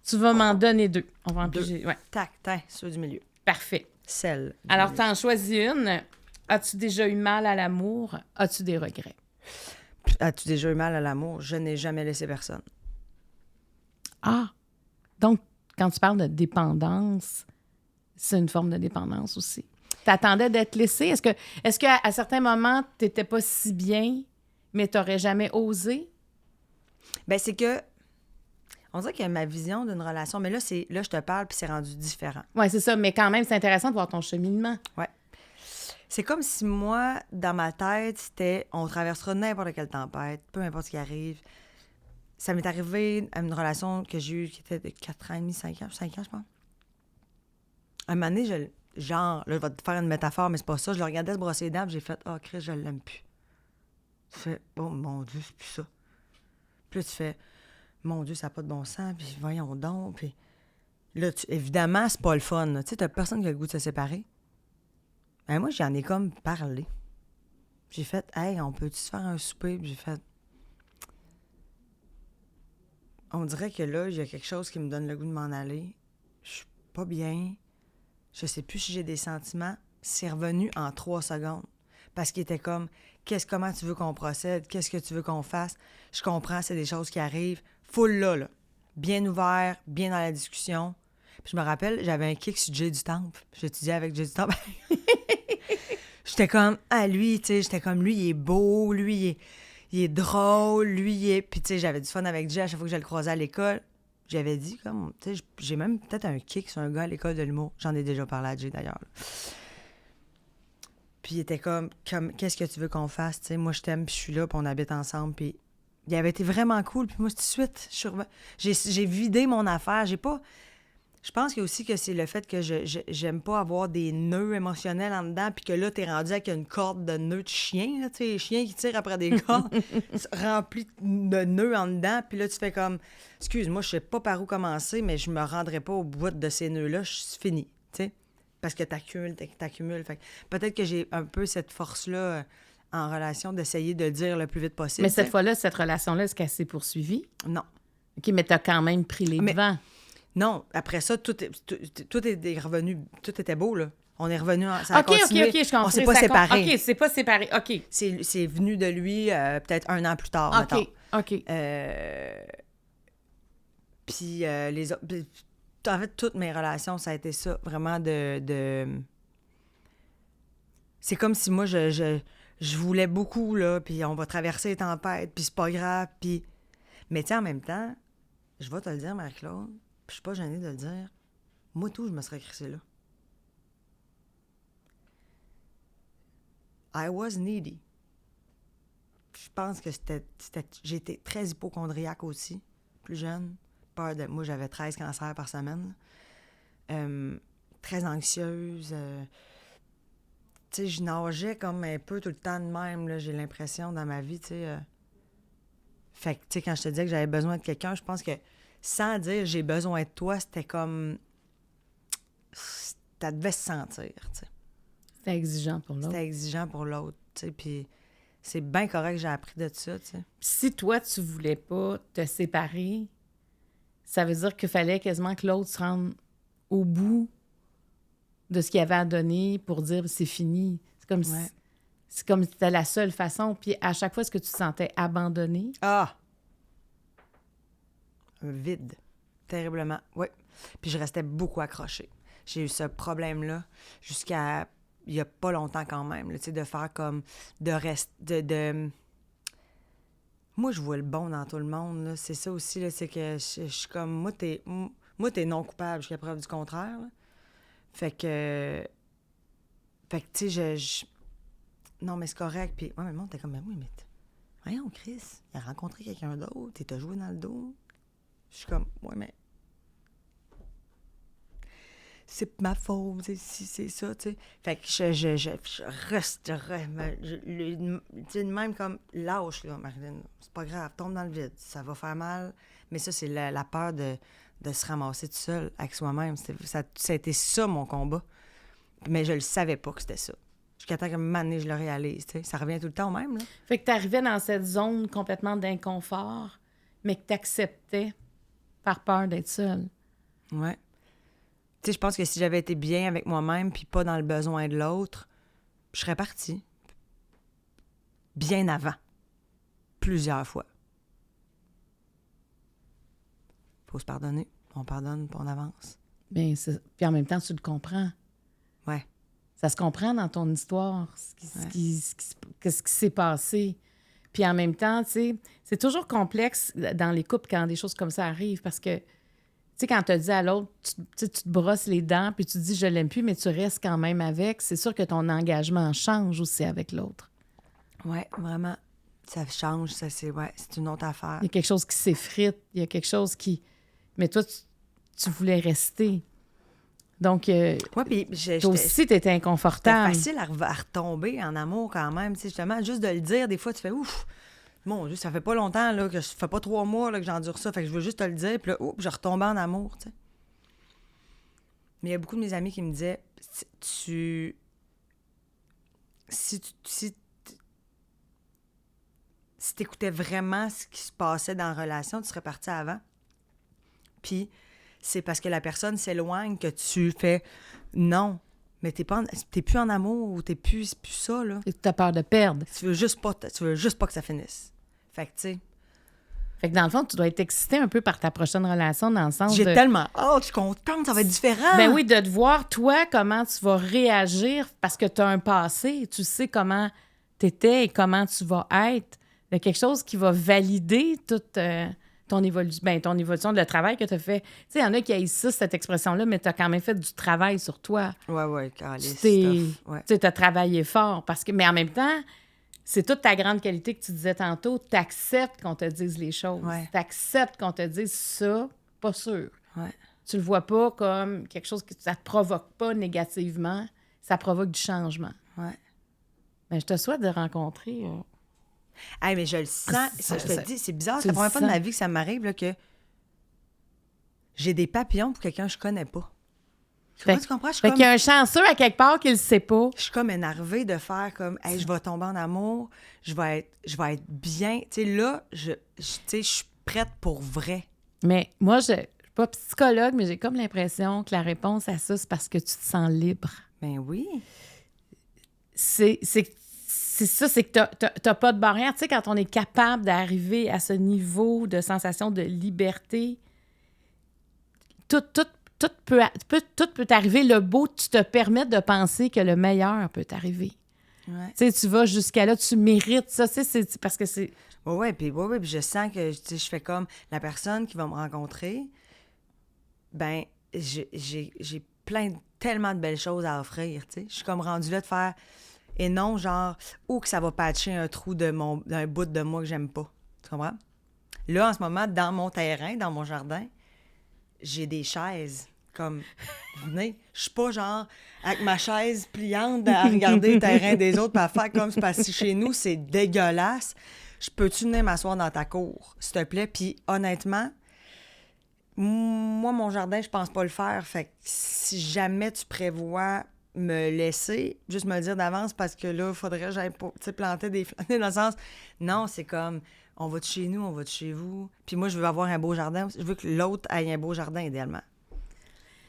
Tu vas m'en donner 2. On va en 2. piger. Ouais, Tac, ceux du milieu. parfait. Celle. du Alors, milieu. t'en choisis une. As-tu déjà eu mal à l'amour? As-tu des regrets? As-tu déjà eu mal à l'amour? Je n'ai jamais laissé personne. Ah! Donc, quand tu parles de dépendance, c'est une forme de dépendance aussi. T'attendais d'être laissé? Est-ce qu'à certains moments, t'étais pas si bien, mais t'aurais jamais osé? Ben c'est que... On dirait que ma vision d'une relation... Mais là, je te parle, puis c'est rendu différent. Oui, c'est ça. Mais quand même, c'est intéressant de voir ton cheminement. Ouais. C'est comme si moi, dans ma tête, c'était on traversera n'importe quelle tempête, peu importe ce qui arrive. Ça m'est arrivé à une relation que j'ai eue qui était de 4 ans et demi, 5 ans, je pense. Un moment donné, là, je vais te faire une métaphore, mais c'est pas ça. Je le regardais se brosser les dents, puis j'ai fait « Ah, Chris, je l'aime plus. » Tu fais « Oh, mon Dieu, c'est plus ça. » Puis là, tu fais « Mon Dieu, ça n'a pas de bon sens, puis voyons donc. » Puis là, évidemment, c'est pas le fun. Tu sais, t'as personne qui a le goût de se séparer. Ben moi, j'en ai comme parlé. J'ai fait, hey, on peut-tu se faire un souper? Puis j'ai fait, on dirait que là, il y a quelque chose qui me donne le goût de m'en aller. Je suis pas bien. Je sais plus si j'ai des sentiments. C'est revenu en 3 secondes. Parce qu'il était comme, comment tu veux qu'on procède? Qu'est-ce que tu veux qu'on fasse? Je comprends, c'est des choses qui arrivent. Full là. Bien ouvert, bien dans la discussion. Puis je me rappelle, j'avais un kick sur Jay du Temple. J'étudiais avec Jay du Temple. J'étais comme, lui, tu sais, lui, il est beau, lui, il est drôle, lui, il est... Puis, tu sais, j'avais du fun avec Jay à chaque fois que je le croisais à l'école. J'avais dit, comme, tu sais, j'ai même peut-être un kick sur un gars à l'école de l'humour. J'en ai déjà parlé à Jay, d'ailleurs. Puis, il était comme qu'est-ce que tu veux qu'on fasse? Tu sais, moi, je t'aime, puis je suis là, puis on habite ensemble, puis il avait été vraiment cool. Puis moi, tout de suite, j'ai vidé mon affaire. J'ai pas... Je pense que aussi que c'est le fait que j'aime pas avoir des nœuds émotionnels en dedans, puis que là, t'es rendu avec une corde de nœuds de chien, là, tu sais, les chiens qui tirent après des cordes, remplis de nœuds en dedans, puis là, tu fais comme, excuse-moi, je sais pas par où commencer, mais je me rendrai pas au bout de ces nœuds-là, c'est fini, tu sais, parce que t'accumules. Fait que peut-être que j'ai un peu cette force-là en relation d'essayer de dire le plus vite possible. Mais cette fois-là, cette relation-là, est-ce qu'elle s'est poursuivie? Non. OK, mais t'as quand même pris les devants. Non, après ça, tout est revenu, tout était beau, là. On est revenu, ça a continué. OK, je comprends. On s'est pas séparés. OK, c'est pas séparé, OK. C'est venu de lui peut-être 1 an plus tard, mettons. OK. Puis les autres... En fait, toutes mes relations, ça a été ça, vraiment de... C'est comme si moi, je voulais beaucoup, là, puis on va traverser les tempêtes, puis c'est pas grave, puis... Mais tu sais, en même temps, je vais te le dire, Marie-Claude, puis je suis pas gênée de le dire, moi, tout, je me serais crissée là. I was needy. Je pense que j'étais très hypochondriaque aussi, plus jeune. Moi, j'avais 13 cancers par semaine. Très anxieuse. Tu sais, je nageais comme un peu tout le temps de même, là, j'ai l'impression, dans ma vie, tu sais. Fait que, tu sais, quand je te disais que j'avais besoin de quelqu'un, je pense que sans dire « j'ai besoin de toi », c'était comme... Ça devait se sentir, tu sais. C'était exigeant pour l'autre. C'était exigeant pour l'autre, tu sais, puis c'est bien correct que j'ai appris de ça, tu sais. Si toi, tu voulais pas te séparer, ça veut dire qu'il fallait quasiment que l'autre se rende au bout de ce qu'il avait à donner pour dire « c'est fini ». C'est comme si c'était la seule façon. Puis à chaque fois, est-ce que tu te sentais abandonné? Ah! Un vide. Terriblement, oui. Puis je restais beaucoup accrochée. J'ai eu ce problème-là jusqu'à il y a pas longtemps quand même, tu sais, de faire comme... de... Moi, je vois le bon dans tout le monde, là. C'est ça aussi, là, c'est que je suis comme... Moi, t'es non coupable jusqu'à preuve du contraire, là. Fait que, tu sais, non, mais c'est correct. Puis, ouais, mais le monde était comme, ben oui, mais voyons, Chris, il a rencontré quelqu'un d'autre, il t'a joué dans le dos. Je suis comme, ouais, mais c'est ma faute, si c'est ça, tu sais. Fait que je reste, tu sais, même comme, lâche, là, Marilyn, c'est pas grave, tombe dans le vide, ça va faire mal. Mais ça, c'est la peur de se ramasser tout seul avec soi-même. Ça a été ça, mon combat. Mais je le savais pas que c'était ça. Jusqu'à temps qu'à un moment donné, je le réalise, tu sais. Ça revient tout le temps au même, là. Fait que t'arrivais dans cette zone complètement d'inconfort, mais que t'acceptais par peur d'être seule. Ouais. Tu sais, je pense que si j'avais été bien avec moi-même puis pas dans le besoin de l'autre, je serais partie. Bien avant. Plusieurs fois. Faut se pardonner. On pardonne, puis on avance. Bien, puis en même temps, tu le comprends. Ouais. Ça se comprend dans ton histoire, ce qui s'est passé. Puis en même temps, tu sais, c'est toujours complexe dans les couples quand des choses comme ça arrivent parce que, tu sais, quand tu as dit à l'autre, tu te brosses les dents puis tu te dis « je l'aime plus », mais tu restes quand même avec, c'est sûr que ton engagement change aussi avec l'autre. Ouais, vraiment. Ça change, ça, c'est une autre affaire. Il y a quelque chose qui s'effrite, il y a quelque chose qui... Mais toi, tu voulais rester. Donc, puis toi aussi, t'étais inconfortable. C'était facile à retomber en amour quand même. Tu sais, justement, juste de le dire, des fois, tu fais ouf. Mon Dieu, ça fait pas longtemps, là, que ça fait pas 3 mois là, que j'endure ça. Fait que je veux juste te le dire. Puis là, je retombais en amour, tu sais. Mais il y a beaucoup de mes amis qui me disaient si t'écoutais vraiment ce qui se passait dans la relation, tu serais parti avant. Puis c'est parce que la personne s'éloigne que tu fais non, mais t'es plus en amour ou c'est plus ça, là. Et tu as peur de perdre. Tu veux juste pas que ça finisse. Fait que, tu sais... Fait que dans le fond, tu dois être excitée un peu par ta prochaine relation dans le sens J'ai tellement hâte, je suis contente, ça va être différent. Ben oui, de te voir, toi, comment tu vas réagir parce que tu as un passé, tu sais comment t'étais et comment tu vas être. Il y a quelque chose qui va valider toute... ton évolution, le travail que tu as fait. Tu sais, il y en a qui haïssent ça, cette expression-là, mais tu as quand même fait du travail sur toi. Ouais, Carlis. Tu as travaillé fort. Mais en même temps, c'est toute ta grande qualité que tu disais tantôt. Tu acceptes qu'on te dise les choses. Ouais. Tu acceptes qu'on te dise ça, pas sûr. Ouais. Tu le vois pas comme quelque chose que ça te provoque pas négativement. Ça provoque du changement. Ouais. Ben, je te souhaite de rencontrer... Hey, mais je le sens. Je te dis, c'est bizarre. C'est la première fois de ma vie que ça m'arrive là, que j'ai des papillons pour quelqu'un que je connais pas. Tu comprends? Fait qu'il y a un chanceux à quelque part qui le sait pas. Je suis comme énervée de faire comme, hey, je vais tomber en amour, je vais être bien. Tu sais, là, je suis prête pour vrai. Mais moi, je suis pas psychologue, mais j'ai comme l'impression que la réponse à ça, c'est parce que tu te sens libre. Ben oui. C'est ça, c'est que t'as pas de barrière. Tu sais, quand on est capable d'arriver à ce niveau de sensation de liberté, tout peut t'arriver. Le beau, tu te permets de penser que le meilleur peut t'arriver. Ouais. Tu sais, tu vas jusqu'à là, tu mérites ça. C'est parce que c'est... Oui, puis je sens que je fais comme la personne qui va me rencontrer, ben j'ai tellement de belles choses à offrir, tu sais. Je suis comme rendue là de faire... Et non, genre, ou que ça va patcher un trou d'un bout de moi que j'aime pas. Tu comprends? Là, en ce moment, dans mon terrain, dans mon jardin, j'ai des chaises. Comme, venez, je suis pas genre avec ma chaise pliante à regarder le terrain des autres, puis à faire comme c'est parce que chez nous, c'est dégueulasse. Je peux-tu venir m'asseoir dans ta cour, s'il te plaît? Puis honnêtement, moi, mon jardin, je pense pas le faire. Fait que si jamais tu prévois me laisser, juste me le dire d'avance, parce que là, il faudrait que j'aille planter des fleurs. Dans le sens, non, c'est comme, on va de chez nous, on va de chez vous. Puis moi, je veux avoir un beau jardin. Je veux que l'autre ait un beau jardin, idéalement.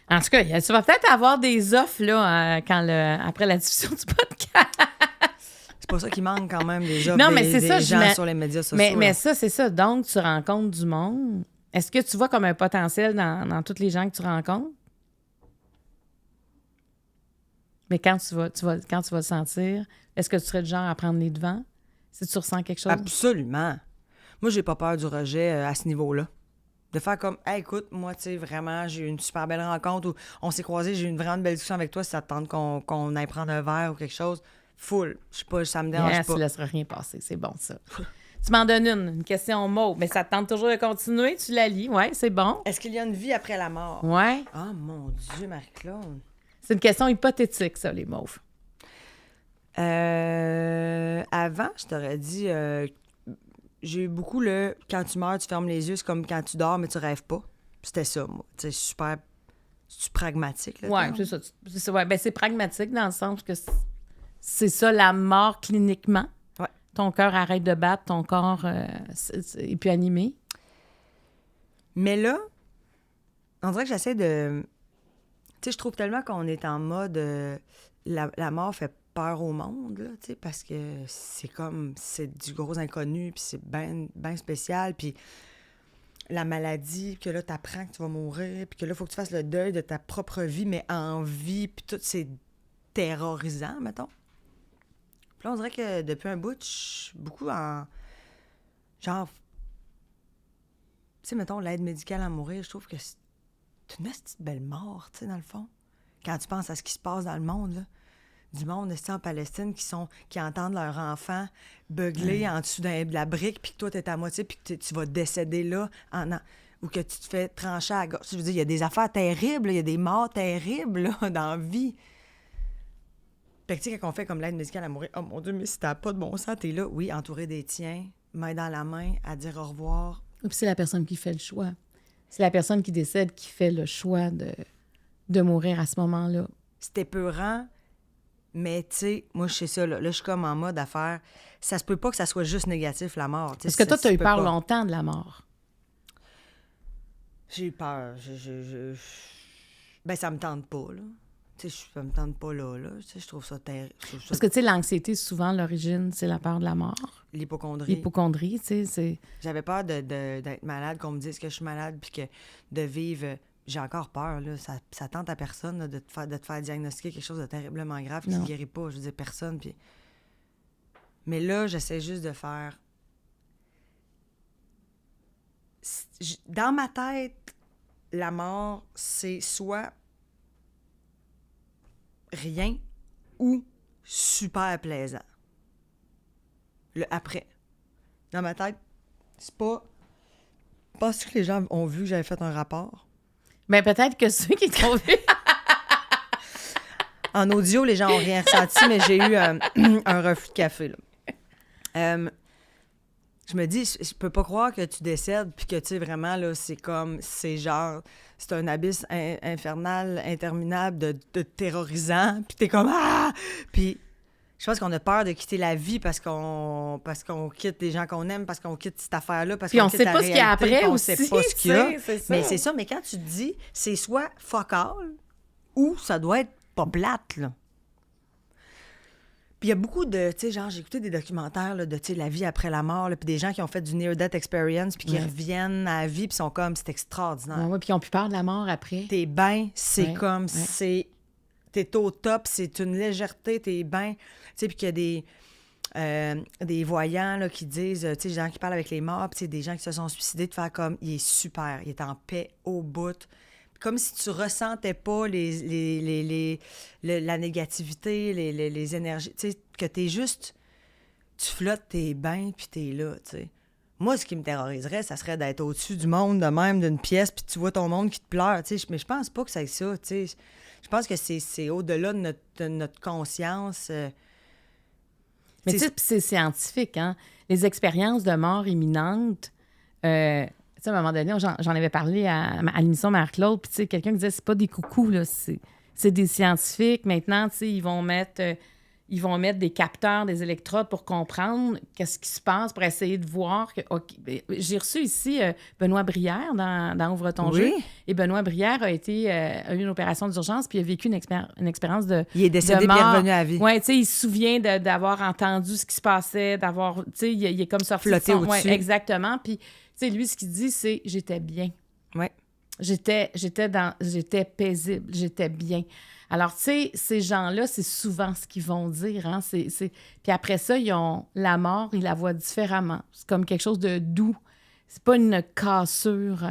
En tout cas, tu vas peut-être avoir des offres là, après la diffusion du podcast. C'est pas ça qui manque quand même, des offres, non, mais c'est ça, gens sur les médias sociaux. Mais ça, c'est ça. Donc, tu rencontres du monde. Est-ce que tu vois comme un potentiel dans tous les gens que tu rencontres? Mais quand tu vas le sentir, est-ce que tu serais du genre à prendre les devants? Si tu ressens quelque chose? Absolument. Moi, j'ai pas peur du rejet à ce niveau-là. De faire comme, hey, écoute, moi, tu sais, vraiment, j'ai eu une super belle rencontre où on s'est croisés, j'ai eu une vraiment belle discussion avec toi, si ça te tente qu'on aille prendre un verre ou quelque chose. Full. Je sais pas, ça me dérange pas. Tu laisseras rien passer. C'est bon, ça. Tu m'en donnes une question mot, mais ça te tente toujours de continuer, tu la lis. Ouais, c'est bon. Est-ce qu'il y a une vie après la mort? Ouais. Oh, mon Dieu, Marie-Claude. C'est une question hypothétique, ça, les mauves. Avant, je t'aurais dit, j'ai eu beaucoup le quand tu meurs, tu fermes les yeux, c'est comme quand tu dors, mais tu rêves pas. C'était ça, moi. C'est super pragmatique. Là, ouais, c'est ça. Ouais, ben, c'est pragmatique dans le sens que c'est ça, la mort cliniquement. Ouais. Ton cœur arrête de battre, ton corps est plus animé. Mais là, on dirait que j'essaie de... Tu sais, je trouve tellement qu'on est en mode... la mort fait peur au monde, là, tu sais, parce que c'est comme... C'est du gros inconnu, puis c'est bien spécial, puis la maladie, que là, t'apprends que tu vas mourir, puis que là, il faut que tu fasses le deuil de ta propre vie, mais en vie, puis tout, c'est terrorisant, mettons. Puis là, on dirait que depuis un bout, je suis beaucoup en... Genre... Tu sais, mettons, l'aide médicale à mourir, je trouve que c'est une petite belle mort, tu sais, dans le fond. Quand tu penses à ce qui se passe dans le monde, là. Du monde, en Palestine, qui entendent leur enfant beugler en dessous de la brique, puis que toi, t'es à moitié, puis que tu vas décéder là, ou que tu te fais trancher à la gorge. Je veux dire, il y a des affaires terribles, il y a des morts terribles, là, dans la vie. Fait que, tu sais, quand on fait comme l'aide médicale à mourir, oh mon Dieu, mais si t'as pas de bon sens, t'es là, oui, entouré des tiens, main dans la main, à dire au revoir. Et puis c'est la personne qui fait le choix. C'est la personne qui décède qui fait le choix de mourir à ce moment-là. C'est épeurant, mais tu sais, moi, je sais ça, là, je suis comme en mode à faire... Ça se peut pas que ça soit juste négatif, la mort. Est-ce que toi, tu as eu peur longtemps de la mort? J'ai eu peur. Ben, ça me tente pas, là. Tu sais, ça me tente pas là. Tu sais, je trouve ça terrible. Parce que, tu sais, l'anxiété, souvent, l'origine, c'est la peur de la mort. L'hypocondrie. L'hypocondrie, tu sais, c'est... J'avais peur d'être malade, qu'on me dise que je suis malade, puis que de vivre... J'ai encore peur, là. Ça tente à personne là, de te faire diagnostiquer quelque chose de terriblement grave qui ne guérit pas. Je veux dire, personne, puis... Mais là, j'essaie juste de faire... Dans ma tête, la mort, c'est soit rien ou super plaisant. Le après. Dans ma tête, c'est pas... Penses-tu que les gens ont vu que j'avais fait un rapport? Bien, peut-être que ceux qui t'ont vu... En audio, les gens n'ont rien ressenti, mais j'ai eu un reflux de café, là. Je me dis, je peux pas croire que tu décèdes puis que, tu sais, vraiment, là, c'est un abysse infernal, interminable, de terrorisant, puis t'es comme « Ah! » Puis je pense qu'on a peur de quitter la vie parce qu'on quitte des gens qu'on aime, parce qu'on quitte cette affaire-là, parce qu'on quitte la réalité. Puis on sait pas ce qu'il y a après aussi, on sait pas ce qu'il y a. Mais c'est ça, mais quand tu te dis, c'est soit fuck all ou ça doit être pas plate, là. Puis il y a beaucoup de, tu sais, genre, j'ai écouté des documentaires là, de, tu sais, la vie après la mort, puis des gens qui ont fait du near-death experience, puis qui reviennent à la vie, puis sont comme, c'est extraordinaire. Oui, puis ils ont plus peur de la mort après. T'es bien, c'est comme, t'es t'es au top, c'est une légèreté, t'es bien. Tu sais, puis qu'il y a des voyants là, qui disent, tu sais, des gens qui parlent avec les morts, puis des gens qui se sont suicidés, de faire comme, il est super, il est en paix au bout. Comme si tu ressentais pas la négativité, les énergies, tu sais, que t'es juste, tu flottes, t'es bien, puis t'es là, tu sais. Moi, ce qui me terroriserait, ça serait d'être au-dessus du monde, de même, d'une pièce, puis tu vois ton monde qui te pleure, tu sais. Mais je pense pas que c'est ça, tu sais. Je pense que c'est au-delà de notre conscience. Mais tu sais, c'est scientifique, hein? Les expériences de mort imminente, tu sais, à un moment donné, j'en avais parlé à l'émission Marc-Claude, puis tu sais, quelqu'un qui disait, c'est pas des coucous, là, c'est des scientifiques. Maintenant, tu sais, ils vont mettre des capteurs, des électrodes pour comprendre qu'est-ce qui se passe, pour essayer de voir que... Okay. J'ai reçu ici Benoît Brière dans Ouvre ton jeu. Et Benoît Brière a eu une opération d'urgence, puis il a vécu une expérience de Il est décédé, puis il est revenu à la vie. Oui, tu sais, il se souvient d'avoir entendu ce qui se passait, d'avoir... Tu sais, il est comme sorti flotté de son... au-dessus. Ouais, exactement. Puis, tu sais, lui, ce qu'il dit, c'est « j'étais bien ». Oui. J'étais paisible, j'étais bien. Alors, tu sais, ces gens-là, c'est souvent ce qu'ils vont dire. Hein? Puis après ça, ils ont la mort, ils la voient différemment. C'est comme quelque chose de doux. C'est pas une cassure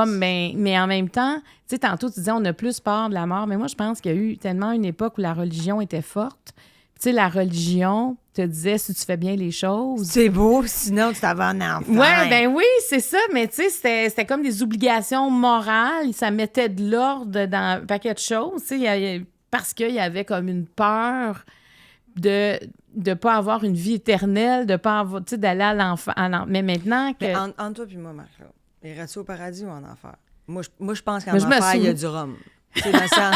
mais en même temps, tu sais, tantôt, tu disais, on a plus peur de la mort. Mais moi, je pense qu'il y a eu tellement une époque où la religion était forte. Tu sais, la religion te disait si tu fais bien les choses. C'est beau, sinon tu t'avais un enfant. Ouais, ben oui, c'est ça. Mais tu sais, c'était comme des obligations morales. Ça mettait de l'ordre dans un paquet de choses. Tu sais, parce qu'il y avait comme une peur de ne pas avoir une vie éternelle, de pas avoir, tu sais, d'aller à l'enfer. Mais maintenant que... Mais entre toi et moi, Marc, irais-tu au paradis ou en enfer? Moi, je pense qu'en enfer, il y a du rhum. Tu sais, dans le sens...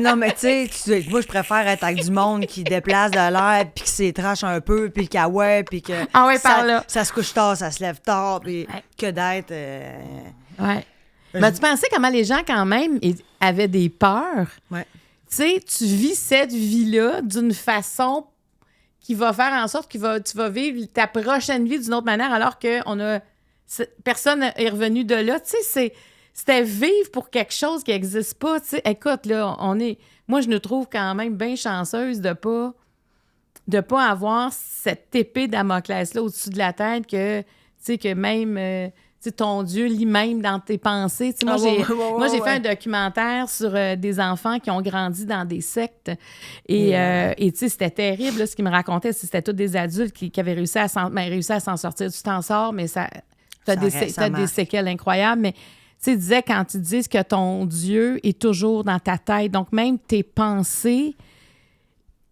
non, mais tu sais, moi, je préfère être avec du monde qui déplace de l'air, puis qui s'étrache un peu, puis puis que ah ouais, par là. Ça se couche tard, ça se lève tard, puis que d'être... Ouais. Mais tu pensais comment les gens, quand même, avaient des peurs. Ouais. Tu sais, tu vis cette vie-là d'une façon qui va faire en sorte que tu vas vivre ta prochaine vie d'une autre manière, alors que personne est revenu de là. Tu sais, c'était vivre pour quelque chose qui n'existe pas. T'sais. Écoute, là, moi, je nous trouve quand même bien chanceuse de pas avoir cette épée Damoclès-là au-dessus de la tête que même ton Dieu lit même dans tes pensées. Moi, j'ai fait un documentaire sur des enfants qui ont grandi dans des sectes. Et c'était terrible. Là, ce qu'ils me racontaient, c'était tous des adultes qui avaient réussi à s'en sortir. Tu t'en sors, mais t'as des séquelles incroyables. Mais tu disais, quand tu dis que ton Dieu est toujours dans ta tête, donc même tes pensées...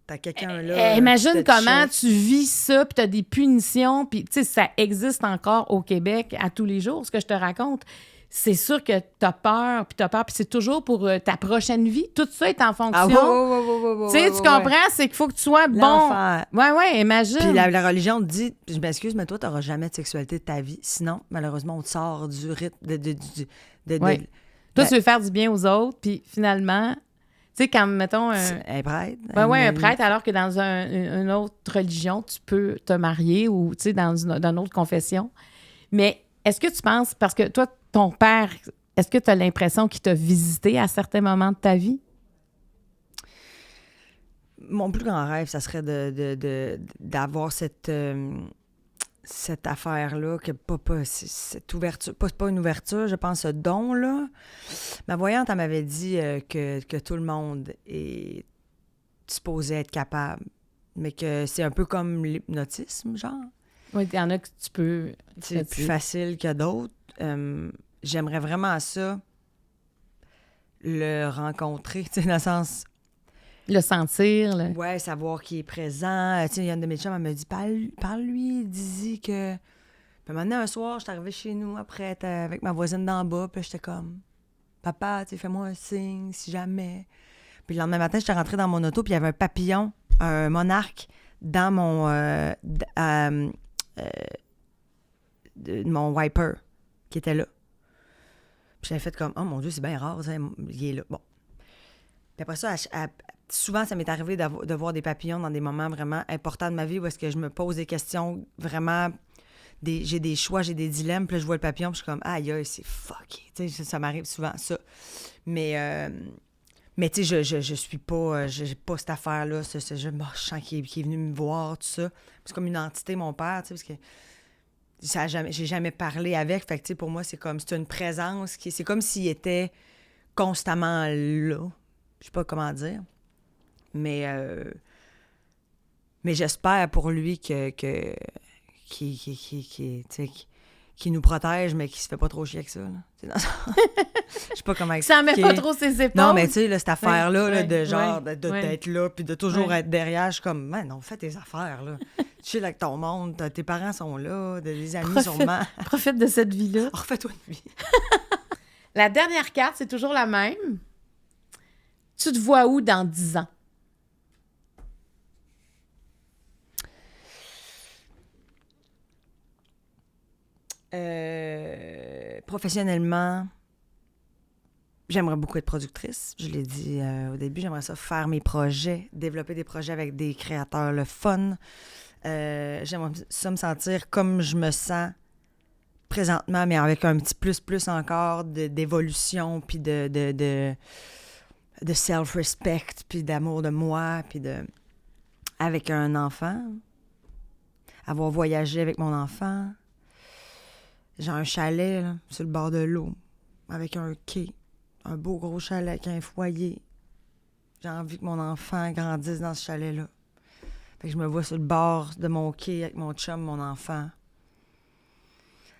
T'as quelqu'un là... imagine comment tu vis ça, puis t'as des punitions, puis tu sais, ça existe encore au Québec à tous les jours, ce que je te raconte. C'est sûr que t'as peur, puis c'est toujours pour ta prochaine vie. Tout ça est en fonction. Tu sais, tu comprends? C'est qu'il faut que tu sois bon. Ouais, imagine. Puis la religion te dit, je m'excuse, mais toi, t'auras jamais de sexualité de ta vie. Sinon, malheureusement, on te sort du rythme Toi, tu veux faire du bien aux autres, puis finalement... Tu sais, quand, mettons... Un prêtre. Un prêtre, alors que dans une autre religion, tu peux te marier ou, tu sais, dans une autre confession. Mais est-ce que tu penses... Parce que toi, ton père, est-ce que tu as l'impression qu'il t'a visité à certains moments de ta vie? Mon plus grand rêve, ça serait d'avoir cette affaire-là, que cette ouverture, pas une ouverture, je pense, ce don-là. Ma voyante, elle m'avait dit que tout le monde est supposé être capable, mais que c'est un peu comme l'hypnotisme, genre. Oui, il y en a que tu peux... C'est plus facile que d'autres. J'aimerais vraiment ça, le rencontrer, tu sais, dans le sens... Le sentir. Oui, savoir qu'il est présent. Tu sais, il y a une de mes chums, elle me dit, parle-lui, dis-y que... Puis maintenant, un soir, j'étais arrivée chez nous après être avec ma voisine d'en bas, puis j'étais comme, papa, tu sais, fais-moi un signe, si jamais. Puis le lendemain matin, j'étais rentrée dans mon auto, puis il y avait un papillon, un monarque, dans mon wiper, qui était là. Puis j'avais fait comme, oh mon Dieu, c'est bien rare, ça, il est là. Bon. Puis après ça, souvent, ça m'est arrivé de voir des papillons dans des moments vraiment importants de ma vie où est-ce que je me pose des questions vraiment... j'ai des choix, j'ai des dilemmes, puis là, je vois le papillon, puis je suis comme, aïe, c'est fucké. Tu sais, ça m'arrive souvent, ça. Mais tu sais, je suis pas, j'ai pas cette affaire-là, ce jeu marchand qui est venu me voir, tout ça. C'est comme une entité, mon père, tu sais, parce que j'ai jamais parlé avec. Fait que, tu sais, pour moi, c'est une présence c'est comme s'il était constamment là. Je sais pas comment dire. Mais j'espère pour lui qu'il nous protège, mais qu'il se fait pas trop chier avec ça. Je sais pas comment expliquer. Ça met pas trop ses épaules. Non, mais tu sais, là, cette affaire-là, là, de genre, d'être là, puis de toujours être derrière, je suis comme, man, non, fais tes affaires, là. Chill avec ton monde, tes parents sont là, des amis sûrement. Profite de cette vie-là. Refais-toi une vie. La dernière carte, c'est toujours la même. Tu te vois où dans 10 ans? Professionnellement, j'aimerais beaucoup être productrice. Je l'ai dit au début, j'aimerais ça faire mes projets, développer des projets avec des créateurs, le fun. J'aimerais ça me sentir comme je me sens présentement, mais avec un petit plus encore d'évolution, puis de self-respect, puis d'amour de moi, puis avec un enfant. Avoir voyagé avec mon enfant. J'ai un chalet là, sur le bord de l'eau, avec un quai, un beau gros chalet avec un foyer. J'ai envie que mon enfant grandisse dans ce chalet-là. Fait que je me vois sur le bord de mon quai avec mon chum, mon enfant,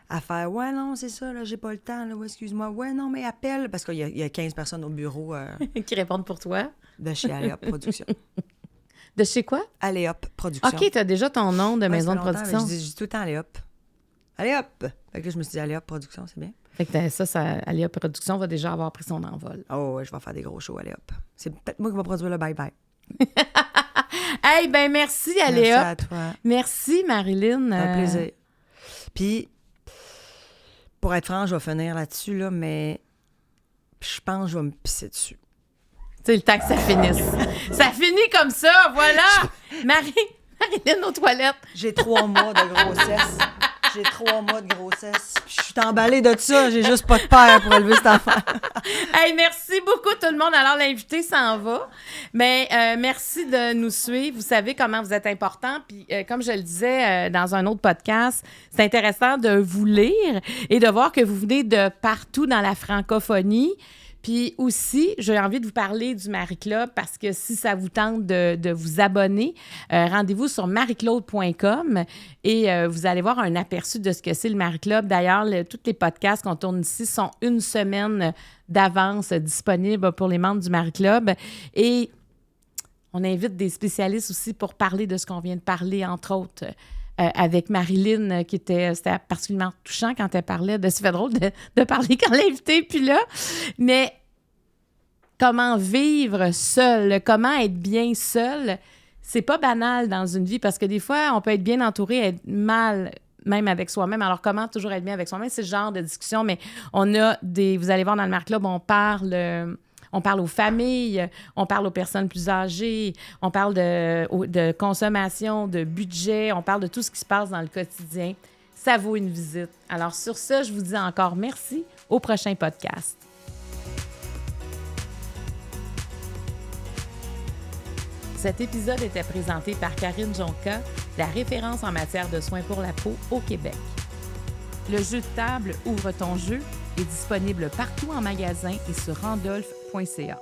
à faire « Ouais, non, c'est ça, là, j'ai pas le temps, là, ouais, excuse-moi. Ouais, non, mais appelle. » Parce qu'il y a 15 personnes au bureau. Qui répondent pour toi. De chez Aléop Production. De chez quoi? Aléop Production. OK, t'as déjà ton nom de maison de production. Je dis tout le temps Aléop. Aléop! Fait que là, je me suis dit Aléop Production, c'est bien. Fait que ça, Aléop Production va déjà avoir pris son envol. Oh, ouais, je vais faire des gros shows Aléop. C'est peut-être moi qui vais produire le bye-bye. Hey, ben merci, Aléop. Merci à toi. Merci, Marilyn. Ça fait plaisir. Puis, pour être franc, je vais finir là-dessus, là, mais je pense que je vais me pisser dessus. C'est le temps que ça finisse. Ça finit comme ça, voilà! Marilyn aux toilettes. J'ai 3 mois de grossesse. J'ai 3 mois de grossesse. Je suis emballée de ça. J'ai juste pas de père pour élever cet enfant. Hey, merci beaucoup tout le monde. Alors, l'invité s'en va. Mais merci de nous suivre. Vous savez comment vous êtes important. Puis, comme je le disais dans un autre podcast, c'est intéressant de vous lire et de voir que vous venez de partout dans la francophonie. Puis aussi, j'ai envie de vous parler du Marie-Club parce que si ça vous tente de vous abonner, rendez-vous sur marieclaude.com et vous allez voir un aperçu de ce que c'est le Marie-Club. D'ailleurs, tous les podcasts qu'on tourne ici sont 1 semaine d'avance disponibles pour les membres du Marie-Club. Et on invite des spécialistes aussi pour parler de ce qu'on vient de parler, entre autres. Avec Marilyn, c'était particulièrement touchant quand elle parlait de... Ça fait drôle de parler quand l'invité est plus là. Mais comment vivre seul, comment être bien seul, c'est pas banal dans une vie parce que des fois, on peut être bien entouré, être mal même avec soi-même. Alors, comment toujours être bien avec soi-même? C'est ce genre de discussion, mais on a vous allez voir dans le Marie-Club, on parle aux familles, on parle aux personnes plus âgées, on parle de consommation, de budget, on parle de tout ce qui se passe dans le quotidien. Ça vaut une visite. Alors sur ce, je vous dis encore merci. Au prochain podcast. Cet épisode était présenté par Karine Jonca, la référence en matière de soins pour la peau au Québec. Le jeu de table Ouvre ton jeu est disponible partout en magasin et sur randolph.ca.